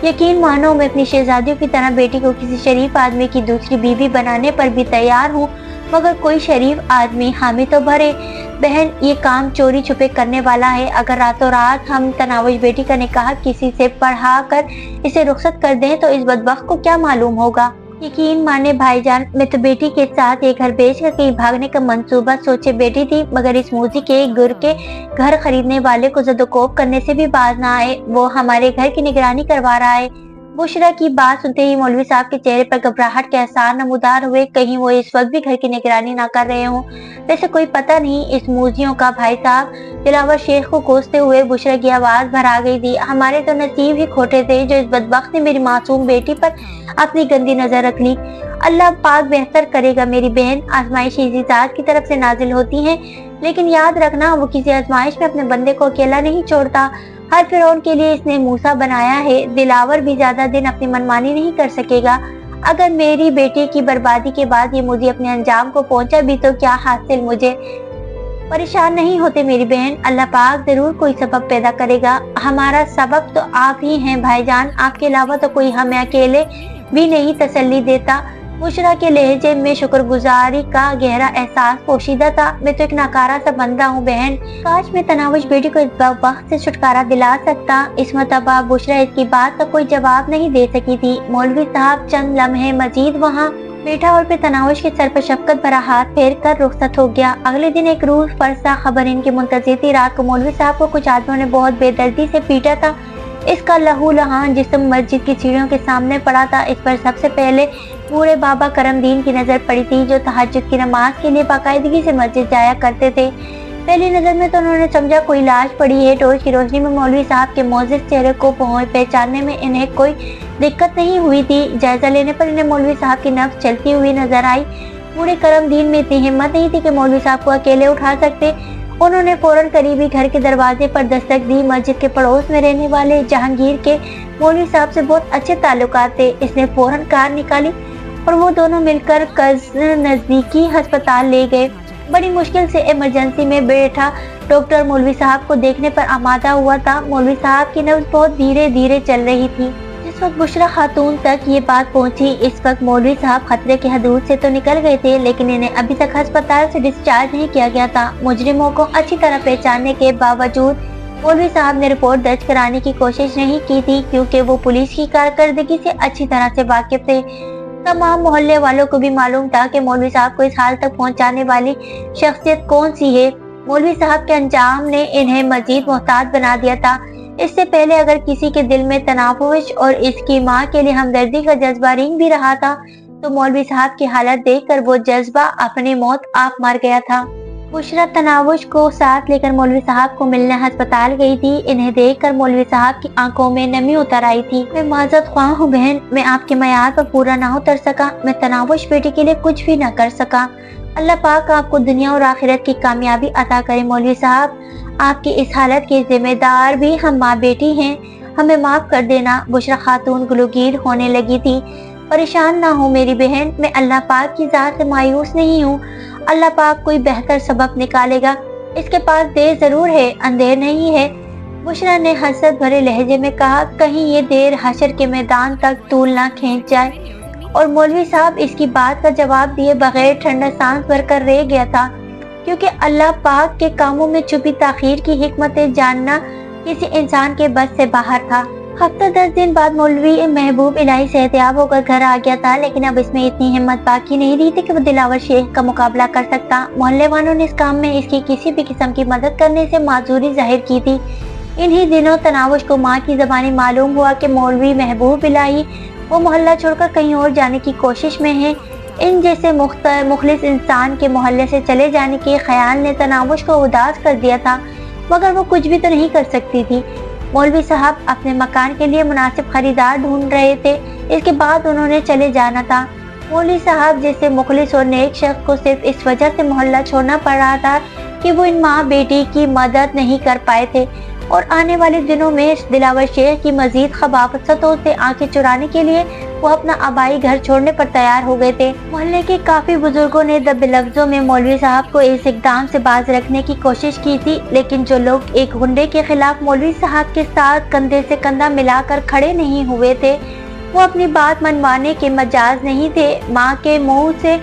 यकीन मानो, मैं अपनी शहजादियों की तरह बेटी को किसी शरीफ आदमी की दूसरी बीवी बनाने पर भी तैयार हूँ, मगर कोई शरीफ आदमी हामी तो भरे। बहन, ये काम चोरी छुपे करने वाला है। अगर रातों रात हम तनाविश बेटी का निकाह किसी से पढ़ा कर इसे रुखसत कर दें तो इस बदबख्त को क्या मालूम होगा। यकीन माने भाईजान, मैं तो बेटी के साथ ये घर बेचकर कहीं भागने का मंसूबा सोचे बैठी थी, मगर इस मूजी के गुर के घर खरीदने वाले को जदोकोब करने से भी बाज ना आए। वो हमारे घर की निगरानी करवा रहा है। बुशरा की बात सुनते ही मौलवी साहब के चेहरे पर घबराहट के आसार नमूदार हुए। कहीं वो इस वक्त भी घर की निगरानी ना कर रहे हों। वैसे कोई पता नहीं इस मूजियों का। भाई साहब, दिलावर शेख को कोसते हुए बुशरा की आवाज भरा गई थी, हमारे तो नसीब ही खोटे थे जो इस बदबख्त ने मेरी मासूम बेटी पर अपनी गंदी नजर रख ली। अल्लाह पाक बेहतर करेगा मेरी बहन। आजमाइश इसी जात की तरफ से नाजिल होती है, लेकिन याद रखना वो किसी आजमाइश में अपने बंदे को अकेला नहीं छोड़ता। हर फिरौन के लिए इसने मूसा बनाया है। दिलावर भी ज्यादा दिन अपनी मनमानी नहीं कर सकेगा। अगर मेरी बेटी की बर्बादी के बाद ये मुझे अपने अंजाम को पहुंचा भी तो क्या हासिल मुझे। परेशान नहीं होते मेरी बहन, अल्लाह पाक जरूर कोई सबब पैदा करेगा। हमारा सबब तो आप ही हैं भाईजान, आपके अलावा तो कोई हमें अकेले भी नहीं तसल्ली देता। बुशरा के लहजे में शुक्रगुजारी का गहरा एहसास पोशीदा था। मैं तो एक नाकारा सा बंदा हूँ बहन, काश मैं तनाविश बेटी को इस वक्त से छुटकारा दिला सकता। इस मरतबा बुशरा इसकी बात का कोई जवाब नहीं दे सकी थी। मौलवी साहब चंद लम्हे मजीद वहाँ बैठा और फिर तनाविश के सर पर शफकत भरा हाथ फेर कर रुखसत हो गया। अगले दिन एक रूह फरसा खबर इनकी मुंतज़िर थी। रात को मौलवी साहब को कुछ आदमियों ने बहुत बेदर्दी से पीटा था। इसका लहू लहान जिस्म मस्जिद की सीढ़ियों के सामने पड़ा था। इस पर सबसे पहले बूढ़े बाबा करमदीन की नजर पड़ी थी, जो तहज्जुद की नमाज के लिए बाकायदगी से मस्जिद जाया करते थे। पहली नजर में तो उन्होंने समझा कोई लाश पड़ी है। टॉर्च की रोशनी में मौलवी साहब के मोजिज़ चेहरे को पहचानने में इन्हें कोई दिक्कत नहीं हुई थी। जायजा लेने पर इन्हें मौलवी साहब की नफ्स चलती हुई नजर आई। बूढ़े करमदीन में इतनी हिम्मत नहीं थी कि मौलवी साहब को अकेले उठा सकते। उन्होंने फौरन करीबी घर के दरवाजे पर दस्तक दी। मस्जिद के पड़ोस में रहने वाले जहांगीर के मौलवी साहब से बहुत अच्छे ताल्लुकात थे। इसने फौरन कार निकाली और वो दोनों मिलकर नजदीकी अस्पताल ले गए। बड़ी मुश्किल से इमरजेंसी में बैठा डॉक्टर मौलवी साहब को देखने पर आमादा हुआ था। मौलवी साहब की नब्ज बहुत धीरे धीरे चल रही थी। जिस वक्त बुशरा खातून तक ये बात पहुंची, इस वक्त मौलवी साहब खतरे के हदूद से तो निकल गए थे, लेकिन इन्हें अभी तक अस्पताल से डिस्चार्ज नहीं किया गया था। मुजरिमों को अच्छी तरह पहचानने के बावजूद मौलवी साहब ने रिपोर्ट दर्ज कराने की कोशिश नहीं की थी, क्योंकि वो पुलिस की कारकर्दगी से अच्छी तरह से वाकिफ थे। तमाम मोहल्ले वालों को भी मालूम था कि मौलवी साहब को इस हाल तक पहुंचाने वाली शख्सियत कौन सी है। मौलवी साहब के अंजाम ने इन्हें मजीद मोहतात बना दिया था। इससे पहले अगर किसी के दिल में तनाफुश और इसकी माँ के लिए हमदर्दी का जज्बा रिंग भी रहा था, तो मौलवी साहब की हालत देखकर वो जज्बा अपनी मौत आप मर गया था। बुशरा तनावुश को साथ लेकर मौलवी साहब को मिलने अस्पताल गई थी। इन्हें देखकर मौलवी साहब की आंखों में नमी उतर आई थी। मैं माजरत ख्वाह हूँ बहन, मैं आपके मयार पर पूरा ना उतर सका। मैं तनावुश बेटी के लिए कुछ भी ना कर सका। अल्लाह पाक आपको दुनिया और आखिरत की कामयाबी अता करे। मौलवी साहब, आपकी इस हालत की जिम्मेदार भी हम माँ बेटी हैं, हमें माफ कर देना। बुशरा खातून गुलगीर होने लगी थी। परेशान ना हो मेरी बहन, मैं अल्लाह पाक की ज़ात से मायूस नहीं हूँ। अल्लाह पाक कोई बेहतर सबब निकालेगा। इसके पास देर जरूर है, अंधेर नहीं है। बुशरा ने हसरत भरे लहजे में कहा, कहीं ये देर हशर के मैदान तक तूल ना खींच जाए। और मौलवी साहब इसकी बात का जवाब दिए बगैर ठंडा सांस भरकर रह गया था, क्योंकि अल्लाह पाक के कामों में छुपी ताखीर की हिकमतें जानना किसी इंसान के बस से बाहर था। हफ्ता 10 दिन बाद मौलवी महबूब इलाही सेहतियाब होकर घर आ गया था, लेकिन अब इसमें इतनी हिम्मत बाकी नहीं रही थी कि वो दिलावर शेख का मुकाबला कर सकता। मोहल्ले वालों ने इस काम में इसकी किसी भी किस्म की मदद करने से माजूरी जाहिर की थी। इन्हीं दिनों तनावुश को माँ की ज़बानी मालूम हुआ कि मौलवी महबूब इलाही वो मोहल्ला छोड़कर कहीं और जाने की कोशिश में है। इन जैसे मुखलिस इंसान के मोहल्ले से चले जाने के ख्याल ने तनावुश को उदास कर दिया था, मगर वो कुछ भी तो नहीं कर सकती थी। मौलवी साहब अपने मकान के लिए मुनासिब खरीदार ढूंढ रहे थे। इसके बाद उन्होंने चले जाना था। मौलवी साहब जैसे मुखलिस और नेक शख्स को सिर्फ इस वजह से मोहल्ला छोड़ना पड़ रहा था कि वो इन माँ बेटी की मदद नहीं कर पाए थे, और आने वाले दिनों में दिलावर शेख की मजीद खबासतों से आंखें चुराने के लिए वो अपना आबाई घर छोड़ने पर तैयार हो गए थे। मोहल्ले के काफी बुजुर्गों ने दबे लफ्जों में मौलवी साहब को इस इकदाम से बाज रखने की कोशिश की थी, लेकिन जो लोग एक गुंडे के खिलाफ मौलवी साहब के साथ कंधे से कंधा मिलाकर खड़े नहीं हुए थे, वो अपनी बात मनवाने के मजाज नहीं थे। माँ के मुंह से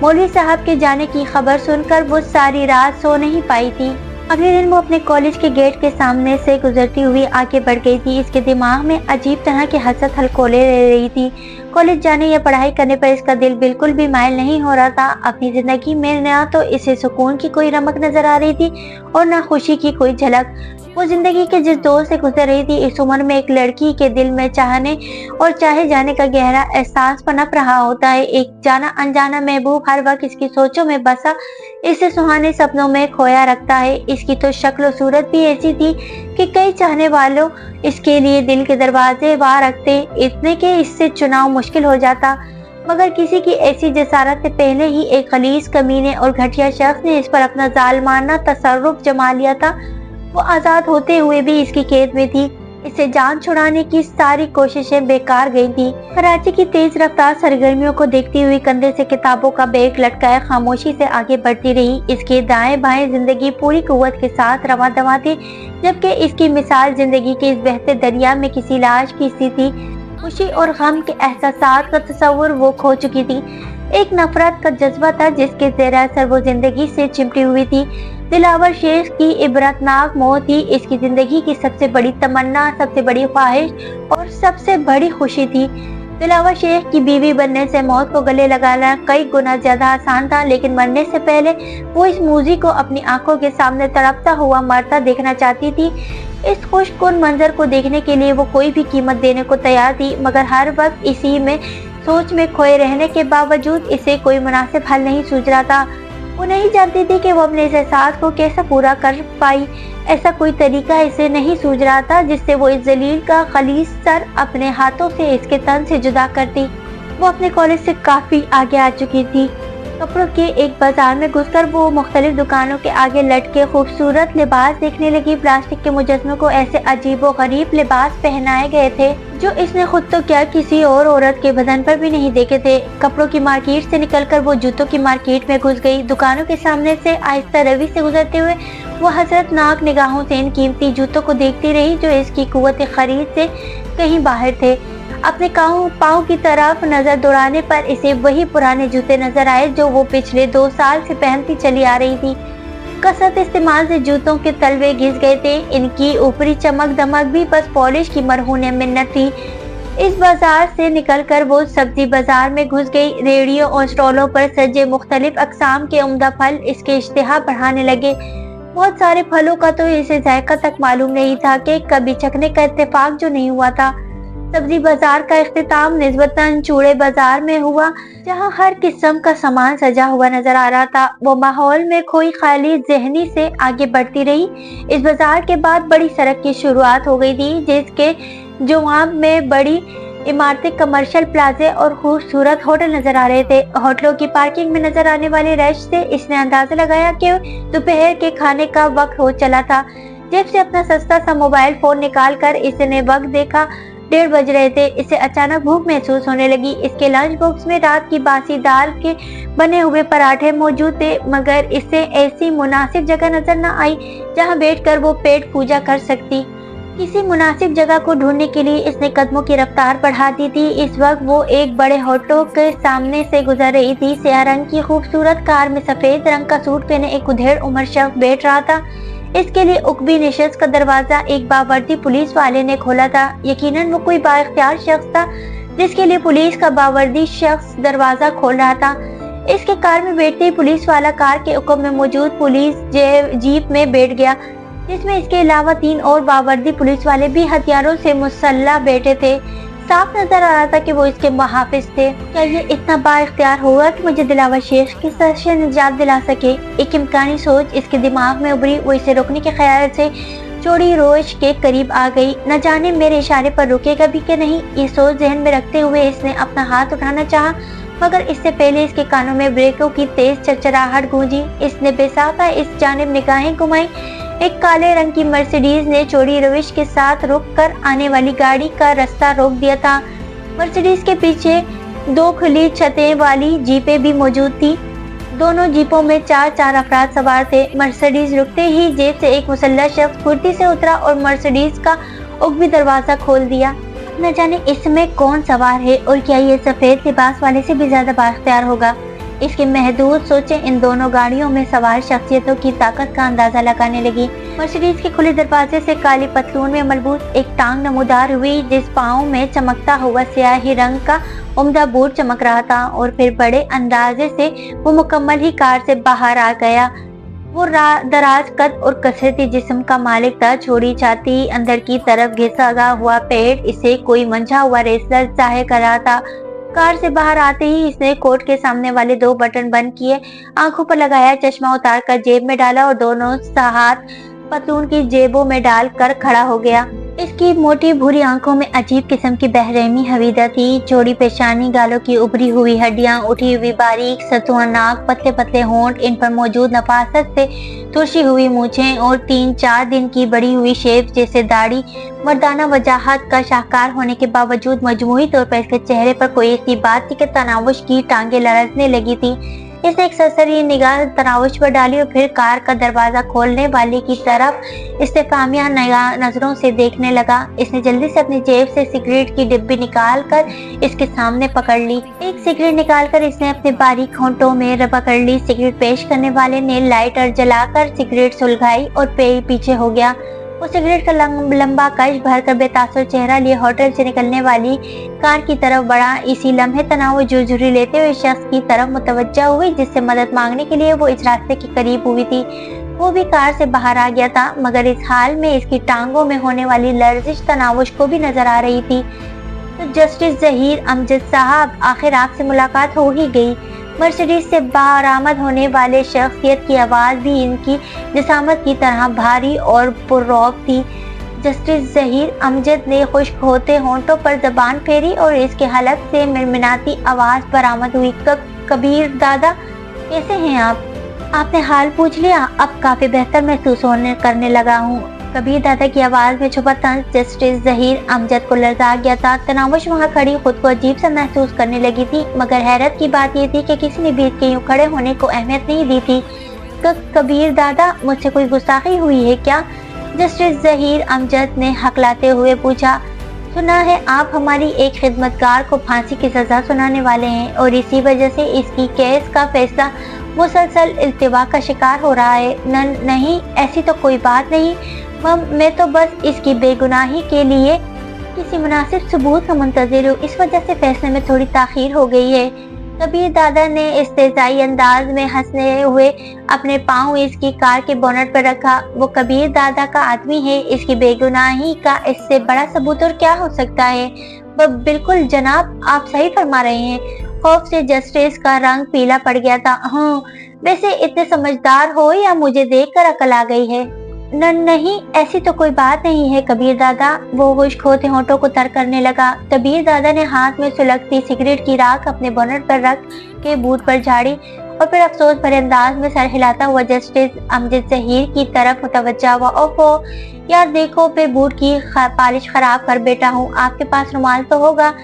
मौलवी साहब के जाने की खबर सुनकर वो सारी रात सो नहीं पाई थी। अगले दिन वो अपने कॉलेज के गेट के सामने से गुजरती हुई आगे बढ़ गई थी। इसके दिमाग में अजीब तरह की हसरत हलकोले ले रही थी। कॉलेज जाने या पढ़ाई करने पर इसका दिल बिल्कुल भी मायल नहीं हो रहा था। अपनी जिंदगी में ना तो इसे सुकून की कोई रमक नजर आ रही थी और ना खुशी की कोई झलक। वो जिंदगी के जिस दौर से गुजर रही थी, इस उम्र में एक लड़की के दिल में चाहने और चाहे जाने का गहरा एहसास पनप रहा होता है। एक जाना अनजाना महबूब हर वक्त इसकी सोचों में बसा, इसे सुहाने सपनों में खोया रखता है। इसकी तो शक्ल और सूरत भी ऐसी थी कि कई चाहने वालों इसके लिए दिल के दरवाजे बाहर रखते, इतने के इससे चुनाव मुश्किल हो जाता। मगर किसी की ऐसी जसारत से पहले ही एक खलीस कमीने और घटिया शख्स ने इस पर अपना जालिमाना तसर्रुफ जमा लिया था। वो आजाद होते हुए भी इसकी कैद में थी। इसे जान छुड़ाने की सारी कोशिशें बेकार गई थी। कराची की तेज रफ्तार सरगर्मियों को देखती हुई कंधे से किताबों का बैग लटकाए खामोशी से आगे बढ़ती रही। इसके दाएं बाएं जिंदगी पूरी कुव्वत के साथ रवा दवा थी, जबकि इसकी मिसाल जिंदगी के इस बहते दरिया में किसी लाश की सी थी। खुशी और गम के एहसासात का तस्वुर वो खो चुकी थी। एक नफरत का जज्बा था जिसके ज़ेर असर वो जिंदगी से चिमटी हुई थी। दिलावर शेख की इबरतनाक मौत ही इसकी जिंदगी की सबसे बड़ी तमन्ना, सबसे बड़ी ख्वाहिश और सबसे बड़ी खुशी थी। दिलावर शेख की बीवी बनने से मौत को गले लगाना कई गुना ज्यादा आसान था, लेकिन मरने से पहले वो इस मूजी को अपनी आंखों के सामने तड़पता हुआ मरता देखना चाहती थी। इस खुशकुन मंजर को देखने के लिए वो कोई भी कीमत देने को तैयार थी, मगर हर वक्त इसी में सोच में खोए रहने के बावजूद इसे कोई मुनासिब हल नहीं सूझ रहा था। वो नहीं जानती थी कि वो अपने इस एहसास को कैसे पूरा कर पाई। ऐसा कोई तरीका इसे नहीं सूझ रहा था जिससे वो इस जलील का खलीस सर अपने हाथों से इसके तन से जुदा करती। वो अपने कॉलेज से काफी आगे आ चुकी थी। कपड़ों के एक बाजार में घुसकर वो मुख्तलिफ दुकानों के आगे लटके खूबसूरत लिबास देखने लगी। प्लास्टिक के मुजस्समों को ऐसे अजीबो गरीब लिबास पहनाए गए थे जो इसने खुद तो क्या किसी और औरत के बदन पर भी नहीं देखे थे। कपड़ों की मार्केट से निकलकर वो जूतों की मार्केट में घुस गई। दुकानों के सामने से आहिस्ता रवि से गुजरते हुए वो हसरतनाक निगाहों से इन कीमती जूतों को देखती रही जो इसकी कुव्वत खरीद से कहीं बाहर थे। अपने पाँव की तरफ नजर दौड़ाने पर इसे वही पुराने जूते नजर आए जो वो पिछले 2 साल से पहनती चली आ रही थी। कसरत इस्तेमाल से जूतों के तलवे घिस गए थे। इनकी ऊपरी चमक दमक भी बस पॉलिश की मरहून मिन्नत थी। इस बाजार से निकलकर वो सब्जी बाजार में घुस गई। रेहड़ियों और स्टॉलों पर सजे मुख्तलिफ अकसाम के उम्दा फल इसके इश्तिहा बढ़ाने लगे। बहुत सारे फलों का तो इसे जायका तक मालूम नहीं था कि कभी चखने का इत्तेफाक जो नहीं हुआ था। सब्जी बाजार का इख्तिताम निस्बतन चूड़े बाजार में हुआ जहां हर किस्म का सामान सजा हुआ नजर आ रहा था। वो माहौल में खोई खाली जहनी से आगे बढ़ती रही। इस बाजार के बाद बड़ी सड़क की शुरुआत हो गई थी जिसके जवाब में बड़ी इमारतें, कमर्शियल प्लाजे और खूबसूरत होटल नजर आ रहे थे। होटलों की पार्किंग में नजर आने वाले रश से इसने अंदाजा लगाया कि दोपहर के खाने का वक्त हो चला था। जेब से अपना सस्ता सा मोबाइल फोन निकालकर इसने वक्त देखा। 1:30 बज रहे थे। इसे अचानक भूख महसूस होने लगी। इसके लंच बॉक्स में रात की बासी दाल के बने हुए पराठे मौजूद थे मगर इसे ऐसी मुनासिब जगह नजर न आई जहां बैठकर वो पेट पूजा कर सकती। किसी मुनासिब जगह को ढूंढने के लिए इसने कदमों की रफ्तार बढ़ा दी थी। इस वक्त वो एक बड़े होटल के सामने से गुजर रही थी। स्याह रंग की खूबसूरत कार में सफेद रंग का सूट पहने एक उधेड़ उम्र शख्स बैठ रहा था। इसके लिए उकबी निशस्त का दरवाजा एक बावर्दी पुलिस वाले ने खोला था। यकीनन वो कोई बाइख्तियार शख्स था जिसके लिए पुलिस का बावर्दी शख्स दरवाजा खोल रहा था। इसके कार में बैठते ही पुलिस वाला कार के उकब में मौजूद पुलिस जीप में बैठ गया जिसमें इसके अलावा 3 और बावर्दी पुलिस वाले भी हथियारों से मुसल्लह बैठे थे। साफ नजर आ रहा था कि वो इसके मुहाफिज थे। क्या ये इतना बाइख्तियार होगा कि मुझे दिलावर शेख की सर से निजात दिला सके? एक इम्कानी सोच इसके दिमाग में उभरी। वो इसे रोकने के ख्याल से चौड़ी रोश के करीब आ गई। न जाने मेरे इशारे पर रुकेगा भी कि नहीं, ये सोच जहन में रखते हुए इसने अपना हाथ उठाना चाहा मगर इससे पहले इसके कानों में ब्रेकों की तेज चरचराहट गूंजी। इसने बेसाखा इस जानिब निगाहें घुमाई। एक काले रंग की मर्सिडीज ने चौड़ी रविश के साथ रुक कर आने वाली गाड़ी का रास्ता रोक दिया था। मर्सिडीज के पीछे 2 खुली छतें वाली जीपें भी मौजूद थी। दोनों जीपों में 4 अफराद सवार थे। मर्सिडीज रुकते ही जेब से एक मुसल्लह शख्स कुर्सी से उतरा और मर्सिडीज का उकबी दरवाजा खोल दिया। न जाने इसमें कौन सवार है और क्या ये सफेद लिबास वाले से भी ज्यादा बाख्तियार होगा। इसकी महदूद सोचें इन दोनों गाड़ियों में सवार शख्सियतों की ताकत का अंदाजा लगाने लगी। मर्सिडीज के खुले दरवाजे से काली पतलून में मलबूस एक टांग नमूदार हुई जिस पाँव में चमकता हुआ स्याही रंग का उम्दा बूट चमक रहा था और फिर बड़े अंदाजे से वो मुकम्मल ही कार से बाहर आ गया। वो दराज कद और कसरती जिस्म का मालिक था। छोड़ी छाती, अंदर की तरफ घिसा हुआ पेट इसे कोई मंझा हुआ रेसलर जाहिर कर रहा था। कार से बाहर आते ही इसने कोट के सामने वाले 2 बटन बंद किए, आंखों पर लगाया, चश्मा उतार कर जेब में डाला और दोनों हाथ पतलून की जेबों में डाल कर खड़ा हो गया। इसकी मोटी भूरी आंखों में अजीब किस्म की बेरहमी हवीदा थी। चौड़ी पेशानी, गालों की उभरी हुई हड्डियां, उठी हुई बारीक सतुआ नाक, पतले पतले होंठ, इन पर मौजूद नफासत से तुरशी हुई मूछें और 3-4 दिन की बड़ी हुई शेप जैसे दाढ़ी मर्दाना वजाहत का शाहकार होने के बावजूद मजमूई तौर पर इसके चेहरे पर कोई ऐसी बात थी कि तनावुश की टांगे लरजने लगी थी। इसने एक सरसरी निगाह तनावुश पर डाली और फिर कार का दरवाजा खोलने वाले की तरफ इस्तेफामिया नजरों से देखने लगा। इसने जल्दी से अपनी जेब से सिगरेट की डिब्बी निकालकर इसके सामने पकड़ ली। एक सिगरेट निकालकर इसने अपने बारीक होंठों में पकड़ ली। सिगरेट पेश करने वाले ने लाइटर जलाकर सिगरेट सुलगाई और पीछे हो गया। वो सिगरेट का लंबा कश भरकर बेतासुर चेहरा लिए होटल से निकलने वाली कार की तरफ बढ़ा। इसी लम्हे तनाव झुरझुरी लेते हुए शख्स की तरफ मुतवज्जा हुई जिससे मदद मांगने के लिए वो इस रास्ते के करीब हुई थी। वो भी कार से बाहर आ गया था मगर इस हाल में इसकी टांगों में होने वाली लर्जिश तनावुश को भी नजर आ रही थी। तो जस्टिस जहीर अमजद साहब, आखिर आपसे मुलाकात हो ही गई। मर्सिडीज से बरामद होने वाले शख्सियत की आवाज भी इनकी जिसामत की तरह भारी और पुररौब थी। जस्टिस जहीर अमजद ने खुश्क होते होंठों पर जबान फेरी और इसके हलक से मिनमिनाती आवाज बरामद हुई। कबीर दादा, कैसे हैं आप? आपने हाल पूछ लिया। अब काफी बेहतर महसूस करने लगा हूँ। कबीर दादा की आवाज में छुपा तंज जस्टिस जहीर अमजद को लर्जा गया था। तनावश वहाँ खड़ी खुद को अजीब सा महसूस करने लगी थी, मगर हैरत की बात ये थी कि किसी ने भी इसके यूं खड़े होने को अहमियत नहीं दी थी। कबीर दादा, मुझसे कोई गुस्ताखी हुई है क्या? जस्टिस जहीर अमजद ने हकलाते हुए पूछा। सुना है आप हमारी एक खिदमतगार को फांसी की सजा सुनाने वाले हैं और इसी वजह से इसकी केस का फैसला मुसलसल इल्तिवा का शिकार हो रहा है। नहीं, ऐसी तो कोई बात नहीं। मैं तो बस इसकी बेगुनाही के लिए किसी मुनासिब सबूत का मुंतजिर हूँ। इस वजह से फैसले में थोड़ी ताखीर हो गई है। कबीर दादा ने इस्तेज़ाई अंदाज में हंसते हुए अपने पाँव इसकी कार के बोनट पर रखा। वो कबीर दादा का आदमी है, इसकी बेगुनाही का इससे बड़ा सबूत और क्या हो सकता है? बिल्कुल जनाब, आप सही फरमा रहे हैं। खौफ से जस्टिस का रंग पीला पड़ गया था। हाँ, वैसे इतने समझदार हो या मुझे देखकर अकल आ गई है? नहीं, ऐसी तो कोई बात नहीं है कबीर दादा। वो खुश्क होते होंठों को तर करने लगा। कबीर दादा ने हाथ में सुलगती सिगरेट की राख अपने बोनट पर रख के बूथ पर झाड़ी और फिर अफसोस भरे अंदाज में सर हिलाता हुआ जस्टिस अमजद जहीर की तरफ मुतवज्जा हुआ। ओहो यार, देखो फिर बूट की पालिश खराब कर बैठा हूँ। आपके पास रुमाल तो होगा?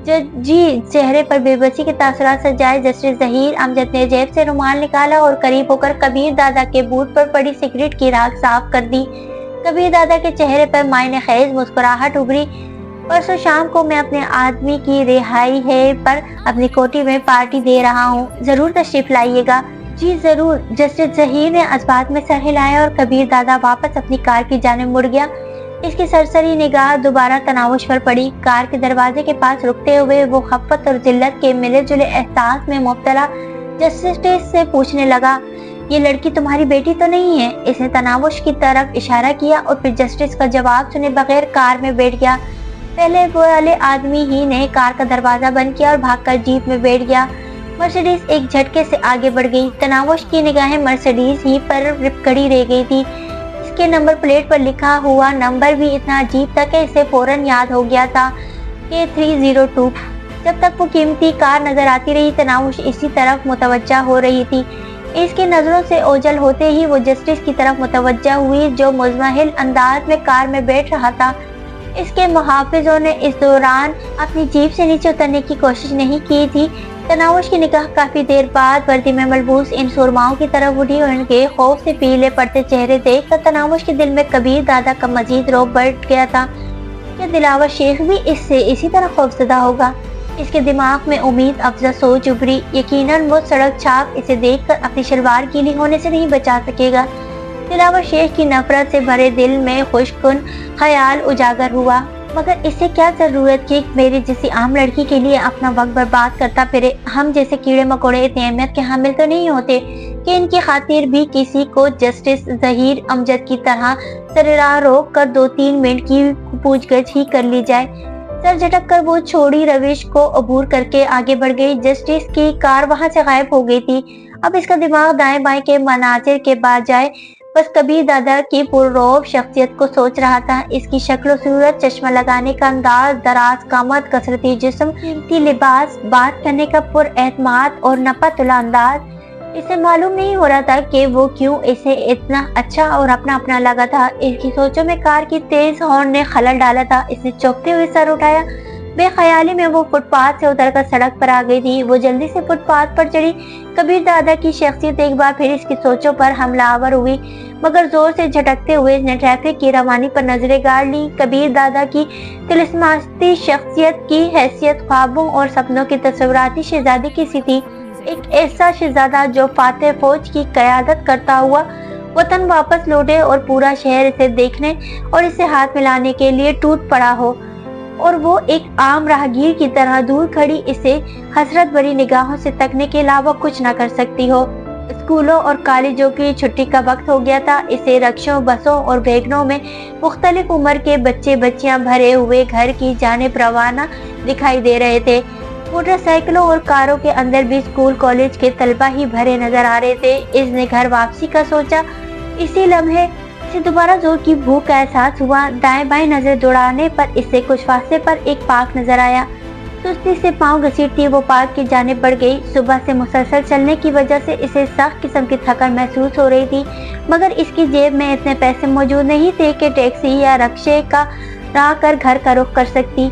जी। चेहरे पर बेबसी के तासुरात सजाए जस्टिस जहीर अमजद ने जेब से रुमाल निकाला और करीब होकर कबीर दादा के बूट पर पड़ी सिगरेट की राख साफ कर दी। कबीर दादा के चेहरे पर मायने खेज मुस्कुराहट उभरी। परसों शाम को मैं अपने आदमी की रिहाई है पर अपनी कोठी में पार्टी दे रहा हूँ, जरूर तशरीफ लाइएगा। जी जरूर। जस्टिस जहीर ने इस्बात में सर हिलाया और कबीर दादा वापस अपनी कार की जानिब मुड़ गया। इसकी सरसरी निगाह दोबारा तनावुश पर पड़ी। कार के दरवाजे के पास रुकते हुए वो खफ़त और जिल्लत के मिले जुले एहसास में मुब्तला जस्टिस से पूछने लगा, ये लड़की तुम्हारी बेटी तो नहीं है? इसने तनावुश की तरफ इशारा किया और फिर जस्टिस का जवाब सुने बगैर कार में बैठ गया। पहले वाले आदमी ही ने कार का दरवाजा बंद किया और भागकर जीप में बैठ गया। मर्सिडीज एक झटके से आगे बढ़ गई। तनावुश की निगाहें मर्सिडीज ही पर रिपकड़ी रह गई थी। के नंबर प्लेट पर लिखा हुआ नंबर भी इतना अजीब था कि इसे फौरन याद हो गया था कि 302। जब तक वो कीमती कार नजर आती रही, तनावुश इसी तरफ मुतवज्जा हो रही थी। इसकी नजरों से ओझल होते ही वो जस्टिस की तरफ मुतवज्जा हुई जो मुज़महिल अंदाज में कार में बैठ रहा था। इसके मुहाफिजों ने इस दौरान अपनी जीप से नीचे उतरने की कोशिश नहीं की थी। तनावुश की निगाह काफी देर बाद वर्दी में मलबूस इन सुरमाओं की तरफ उठी और इनके खौफ से पीले पड़ते चेहरे देखकर तनावुश के दिल में कबीर दादा का मजीद रौब बढ़ गया था। क्या दिलावर शेख भी इससे इसी तरह खौफजदा होगा? इसके दिमाग में उम्मीद अफजा सोच उभरी। यकीनन वो सड़क छाप इसे देखकर अपनी शलवार गीली होने से नहीं बचा सकेगा। दिलावर शेख की नफरत से भरे दिल में खुशकुन ख्याल उजागर हुआ, मगर इससे क्या जरूरत कि मेरी जैसी आम लड़की के लिए अपना वक्त बर्बाद करता फिरे। हम जैसे कीड़े मकोड़े इतनी अहमियत के हामिल तो नहीं होते कि इनकी खातिर भी किसी को जस्टिस जहीर अमजद की तरह सरेराह रोक कर 2-3 मिनट की पूछगछ ही कर ली जाए। सर झटक कर वो छोड़ी रविश को अबूर करके आगे बढ़ गई। जस्टिस की कार वहां से गायब हो गई थी। अब इसका दिमाग दाएं बाएं के मनाजिर के बजाय बस कबीर दादा की पुररौब शख्सियत को सोच रहा था। इसकी शक्ल सूरत, चश्मा लगाने का अंदाज, दराज कामत, कसरती जिस्म, कीमती लिबास, बात करने का पुरएतमाद और नपा तुला अंदाज। इसे मालूम नहीं हो रहा था कि वो क्यों इसे इतना अच्छा और अपना अपना लगा था। इसकी सोचों में कार की तेज हॉर्न ने खलल डाला था। इसने चौंकते हुए सर उठाया। बेख्याली में वो फुटपाथ से उतरकर सड़क पर आ गई थी। वो जल्दी से फुटपाथ पर चढ़ी। कबीर दादा की शख्सियत एक बार फिर इसकी सोचों पर हमलावर हुई, मगर जोर से झटकते हुए इसने ट्रैफिक की रवानी पर नजरें गाड़ ली। कबीर दादा की तिलिस्माती शख्सियत की हैसियत ख्वाबों और सपनों की तस्वुराती शहजादी की सी थी। एक ऐसा शहजादा जो फातेह फौज की क़यादत करता हुआ वतन वापस लौटे और पूरा शहर इसे देखने और इसे हाथ मिलाने के लिए टूट पड़ा हो, और वो एक आम राहगीर की तरह दूर खड़ी इसे हसरत भरी निगाहों से तकने के अलावा कुछ न कर सकती हो। स्कूलों और कॉलेजों की छुट्टी का वक्त हो गया था। इसे रिक्शों, बसों और वैगनों में मुख्तलिफ उम्र के बच्चे बच्चियां भरे हुए घर की जानिब रवाना दिखाई दे रहे थे। मोटरसाइकिलों और कारों के अंदर भी स्कूल कॉलेज के तलबा ही भरे नजर आ रहे थे। इसने घर वापसी का सोचा। इसी लम्हे इसे दोबारा जोर की भूख का एहसास हुआ। दाएं बाएं नजर दौड़ाने पर इससे कुछ फासले पर एक पार्क नजर आया। सुस्ती से पाँव घसीटती वो पार्क की जानिब बढ़ गई। सुबह से मुसलसल चलने की वजह से इसे सख्त किस्म की थकान महसूस हो रही थी, मगर इसकी जेब में इतने पैसे मौजूद नहीं थे कि टैक्सी या रिक्शे का राह कर घर का रुख कर सकती।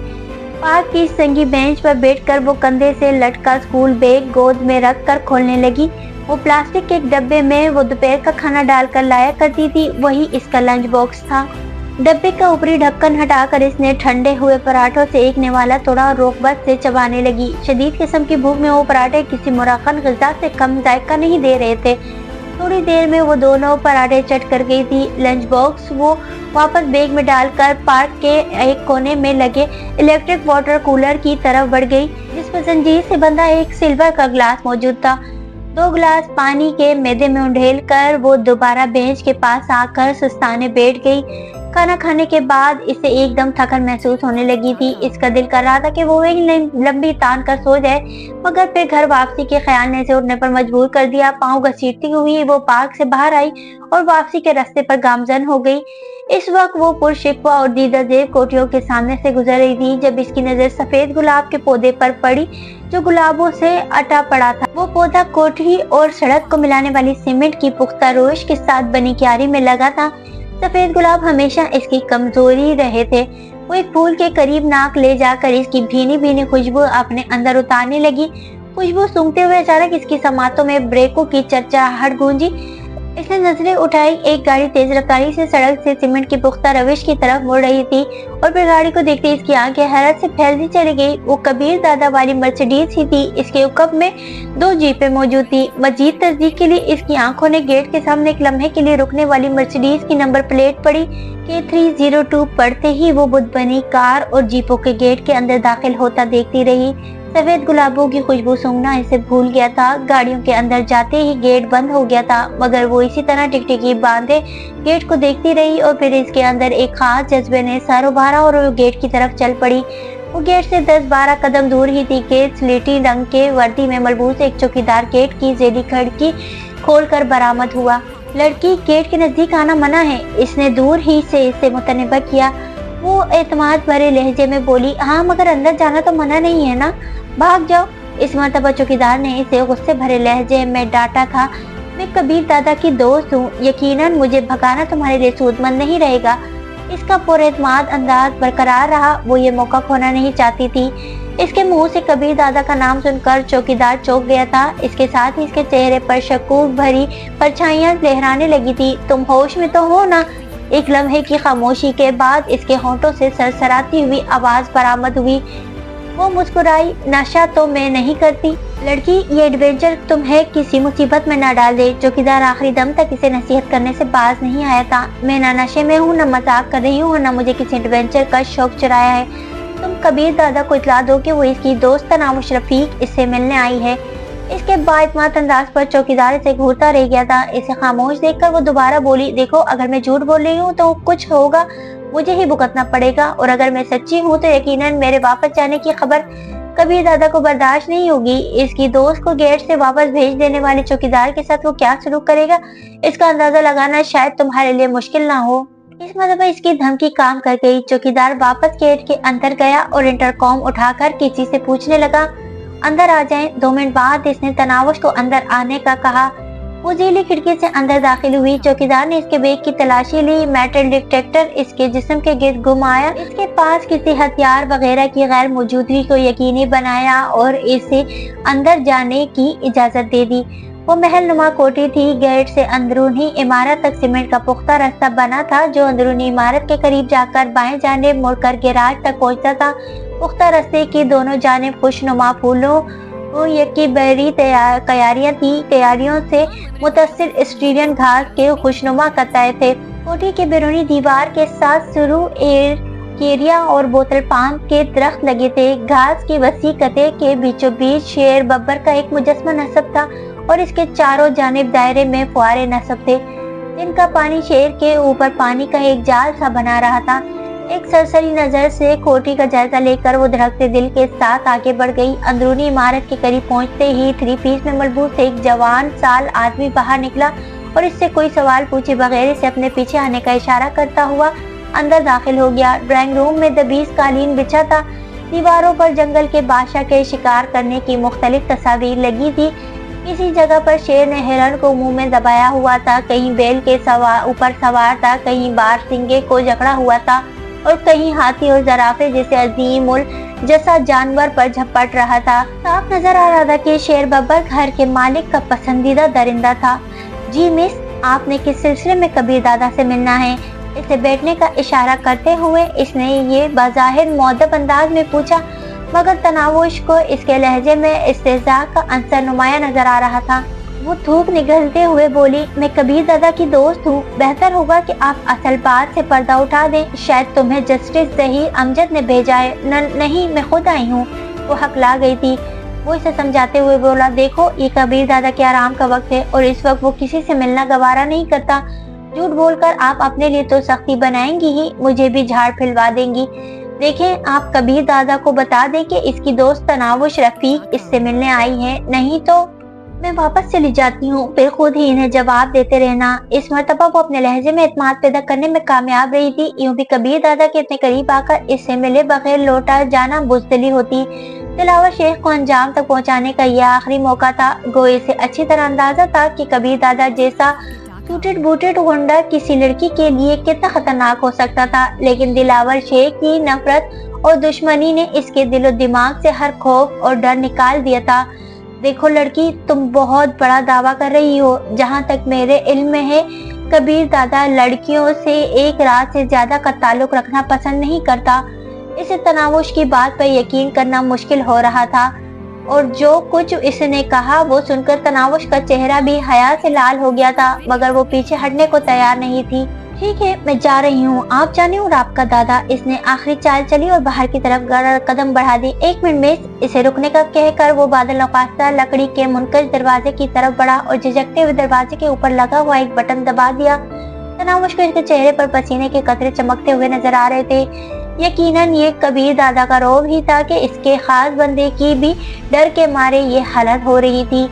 पार्क की संगी बेंच पर बैठकर वो कंधे से लटका स्कूल बैग गोद में रख कर खोलने लगी। वो प्लास्टिक के एक डब्बे में वो दोपहर का खाना डालकर लाया करती थी, वही इसका लंच बॉक्स था। डब्बे का ऊपरी ढक्कन हटाकर इसने ठंडे हुए पराठों से एक निवाला तोड़ा और रोकबत से चबाने लगी। शदीद किस्म की भूख में वो पराठे किसी मुराकन ग़िज़ा से कम जायका नहीं दे रहे थे। थोड़ी देर में वो दोनों पराठे चट कर गई थी। लंच बॉक्स वो वापस बैग में डालकर पार्क के एक कोने में लगे इलेक्ट्रिक वाटर कूलर की तरफ बढ़ गई, जिस पर जंजीर से बंधा एक सिल्वर का ग्लास मौजूद था। 2 गिलास पानी के मैदे में उंडेल कर वो दोबारा बेंच के पास आकर सुस्ताने बैठ गई। खाना खाने के बाद इसे एकदम थकन महसूस होने लगी थी। इसका दिल कर रहा था कि वो एक लंबी तान कर सो जाए, मगर फिर घर वापसी के ख्याल ने इसे उठने पर मजबूर कर दिया। पाँव घसीटती हुई वो पार्क से बाहर आई और वापसी के रास्ते पर गामजन हो गई। इस वक्त वो पुरशिकवा और दीदा जेब कोठियों के सामने से गुजर रही थी जब इसकी नजर सफेद गुलाब के पौधे पर पड़ी जो गुलाबों से अटा पड़ा था। वो पौधा कोठरी और सड़क को मिलाने वाली सीमेंट की पुख्ता रोश के साथ बनी क्यारी में लगा था। सफेद गुलाब हमेशा इसकी कमजोरी रहे थे। वो एक फूल के करीब नाक ले जाकर इसकी भीनी भीनी खुशबू अपने अंदर उतारने लगी। खुशबू सूंघते हुए अचानक इसकी समातों में ब्रेकों की चरचराहट गूंजी। इसने नजरें उठाई। एक गाड़ी तेज रफ्तारी से सड़क से सीमेंट की पुख्ता रविश की तरफ मुड़ रही थी और फिर गाड़ी को देखते इसकी आंखें हैरत से फैलती चली गई। वो कबीर दादा वाली मर्सिडीज ही थी। इसके उकब में 2 जीपें मौजूद थी। मजीद तस्दीक के लिए इसकी आंखों ने गेट के सामने एक लम्हे के लिए रुकने वाली मर्सिडीज की नंबर प्लेट पड़ी कि 302 पढ़ते ही वो बुत बनी कार और जीपों के गेट के अंदर दाखिल होता देखती रही। सफेद गुलाबों की खुशबू सूंघना इसे भूल गया था। गाड़ियों के अंदर जाते ही गेट बंद हो गया था, मगर वो इसी तरह टिकटिकी बांधे गेट को देखती रही और फिर इसके अंदर एक खास जज्बे ने सर उभारा और वो गेट की तरफ चल पड़ी। वो गेट से 10-12 कदम दूर ही थी कि स्लेटी रंग के वर्दी में मलबूस एक चौकीदार गेट की जेली खिड़की खोलकर बरामद हुआ। लड़की, गेट के नजदीक आना मना है, इसने दूर ही से इसे मुतनबा किया। वो एतमाद भरे लहजे में बोली, हाँ मगर अंदर जाना तो मना नहीं है ना, भाग जाओ। इस मर्तबा चौकीदार ने इसे गुस्से भरे लहजे में डांटा था। मैं कबीर दादा की दोस्त हूँ, यकीनन मुझे भगाना तुम्हारे लिए सूदमंद नहीं रहेगा। इसका पुरएतमाद अंदाज बरकरार रहा। वो ये मौका खोना नहीं चाहती थी। इसके मुंह से कबीर दादा का नाम सुनकर चौकीदार चौंक गया था। इसके साथ ही इसके चेहरे पर शकूक भरी परछाइयां लहराने लगी थी। तुम होश में तो हो ना? एक लम्हे की खामोशी के बाद इसके होंठों से सरसराती हुई आवाज बरामद हुई। वो मुस्कुराई, नशा तो मैं नहीं करती लड़की, ये एडवेंचर तुम्हें किसी मुसीबत में न डाल दे। चौकीदार आखिरी दम तक इसे नसीहत करने से बाज नहीं आया था। मैं न नशे में हूँ, न मजाक कर रही हूँ, न मुझे किसी एडवेंचर का शौक चुराया है। तुम कबीर दादा को इतला दो कि वो इसकी दोस्त नाम शफीक इससे मिलने आई है। इसके बाइतमाद अंदाज पर चौकीदार इसे घूरता रह गया था। इसे खामोश देखकर वो दोबारा बोली, देखो अगर मैं झूठ बोल रही हूँ तो कुछ होगा, मुझे ही भुगतना पड़ेगा, और अगर मैं सच्ची हूँ तो यकीनन मेरे वापस जाने की खबर कबीर दादा को बर्दाश्त नहीं होगी। इसकी दोस्त को गेट से वापस भेज देने वाले चौकीदार के साथ वो क्या सलूक करेगा, इसका अंदाजा लगाना शायद तुम्हारे लिए मुश्किल ना हो। इस मतलब इसकी धमकी काम कर गई। चौकीदार वापस गेट के अंदर गया और इंटरकॉम उठाकर किसी से पूछने लगा, अंदर आ जाएं। 2 मिनट बाद इसने तनावश को अंदर आने का कहा। वो जेली खिड़की से अंदर दाखिल हुई। चौकीदार ने इसके बैग की तलाशी ली। मेटल डिटेक्टर इसके जिस्म के गिर्द घुमाया। इसके पास किसी हथियार वगैरह की गैर मौजूदगी को यकीनी बनाया और इसे अंदर जाने की इजाजत दे दी। वो महल नुमा कोठी थी। गेट से अंदरूनी इमारत तक सीमेंट का पुख्ता रास्ता बना था जो अंदरूनी इमारत के करीब जाकर बाएं जानिब मुड़कर गैराज तक पहुंचता था। पुख्ता रास्ते की दोनों जानिब खुशनुमा फूलों यकी बहरी क्यारियां थी। क्यारियों से मुतसिल स्टीरियन घास के खुशनुमा कताए थे। कोठी के बैरूनी दीवार के साथ शुरू केरिया और बोतल पान के दरख्त लगे थे। घास की वसी कते के बीचों बीच शेर बब्बर का एक मुजस्मा नस्ब था और इसके चारों जानिब दायरे में फुआरे नस्ब थे जिनका पानी शेर के ऊपर पानी का एक जाल सा बना रहा था। एक सरसरी नजर से कोठी का जायजा लेकर वो धड़कते दिल के साथ आगे बढ़ गई। अंदरूनी इमारत के करीब पहुंचते ही 3 पीस में मलबूस एक जवान साल आदमी बाहर निकला और इससे कोई सवाल पूछे बगैर इसे अपने पीछे आने का इशारा करता हुआ अंदर दाखिल हो गया। ड्राइंग रूम में 20 कालीन बिछा था। दीवारों पर जंगल के बादशाह के शिकार करने की मुख्तलिफ तस्वीर लगी थी। किसी जगह पर शेर ने हिरन को मुंह में दबाया हुआ था, कहीं बैल के ऊपर सवार था, कहीं बारसिंगे को जकड़ा हुआ था और कहीं हाथी और जराफे जैसे अजीमुल जैसा जानवर पर झपट रहा था। साफ नजर आ रहा था कि शेर बब्बर घर के मालिक का पसंदीदा दरिंदा था। जी मिस, आपने किस सिलसिले में कबीर दादा से मिलना है? इसे बैठने का इशारा करते हुए इसने ये बाज़ाहिर मुअद्दब अंदाज में पूछा, मगर तनावुश को इसके लहजे में इस्तेज़ा का अंसर नुमाया नजर आ रहा था। वो थूक निगलते हुए बोली, मैं कबीर दादा की दोस्त हूँ। बेहतर होगा कि आप असल बात से पर्दा उठा दें। शायद तुम्हें जस्टिस ज़हीर अमजद ने भेजा है। नहीं, मैं खुद आई हूँ। वो हकला गई थी। वो इसे समझाते हुए बोला, देखो, ये कबीर दादा के आराम का वक्त है और इस वक्त वो किसी से मिलना गवारा नहीं करता। झूठ बोलकर आप अपने लिए तो सख्ती बनाएंगी ही, मुझे भी झाड़ फिलवा देंगी। देखें, आप कबीर दादा को बता दें कि इसकी दोस्त तनावुश रफीक इससे मिलने आई है, नहीं तो मैं वापस चली जाती हूँ। फिर खुद ही इन्हें जवाब देते रहना। इस मर्तबा वो अपने लहजे में एतमाद पैदा करने में कामयाब रही थी। यूं भी कबीर दादा के इतने करीब आकर इससे मिले बगैर लौटा जाना बुज़दिली होती। दिलावर शेख को अंजाम तक पहुँचाने का यह आखिरी मौका था। गोए से अच्छी तरह अंदाजा था कि कबीर दादा जैसा टूटेड बूटेड गुंडा किसी लड़की के लिए कितना खतरनाक हो सकता था, लेकिन दिलावर शेख की नफरत और दुश्मनी ने इसके दिलो दिमाग से हर खौफ और डर निकाल दिया था। देखो लड़की, तुम बहुत बड़ा दावा कर रही हो। जहाँ तक मेरे इल्म में है, कबीर दादा लड़कियों से एक रात से ज्यादा का ताल्लुक रखना पसंद नहीं करता। इसे तनावुश की बात पर यकीन करना मुश्किल हो रहा था और जो कुछ इसने कहा वो सुनकर तनावुश का चेहरा भी हया से लाल हो गया था, मगर वो पीछे हटने को तैयार नहीं थी। ठीक है, मैं जा रही हूँ, आप जाने और आपका दादा। इसने आखिरी चाल चली और बाहर की तरफ कदम बढ़ा दी। एक मिनट में इसे रुकने का कहकर वो बादल नवाज़ा लकड़ी के मुनकश दरवाजे की तरफ बढ़ा और झिझकते हुए दरवाजे के ऊपर लगा हुआ एक बटन दबा दिया। तनावुश को इसके चेहरे पर पसीने के कतरे चमकते हुए नजर आ रहे थे। यकीनन ये कबीर दादा का रौब ही था कि इसके खास बंदे की भी डर के मारे ये हालत हो रही थी।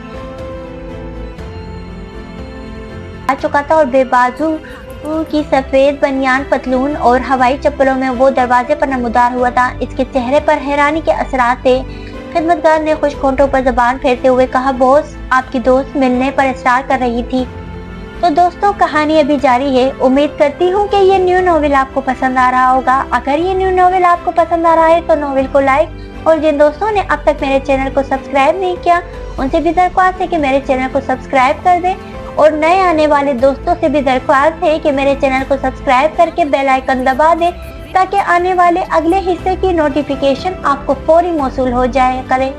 आ चुका था और बेबाजू की सफेद बनियान पतलून और हवाई चप्पलों में वो दरवाजे पर नमूदार हुआ था। इसके चेहरे पर हैरानी के असरात थे। खिदमतगार ने खुश होंठों पर जबान फेरते हुए कहा, बॉस, आपकी दोस्त मिलने पर इसरार कर रही थी। तो दोस्तों, कहानी अभी जारी है। उम्मीद करती हूँ कि ये न्यू नॉवेल आपको पसंद आ रहा होगा। अगर ये न्यू नॉवेल आपको पसंद आ रहा है तो नॉवेल को लाइक, और जिन दोस्तों ने अब तक मेरे चैनल को सब्सक्राइब नहीं किया उनसे भी दरख्वास्त है कि मेरे चैनल को सब्सक्राइब कर दें, और नए आने वाले दोस्तों से भी दरख्वास्त है कि मेरे चैनल को सब्सक्राइब करके बेल आइकन दबा दें ताकि आने वाले अगले हिस्से की नोटिफिकेशन आपको फौरी मौसूल हो जाए करे।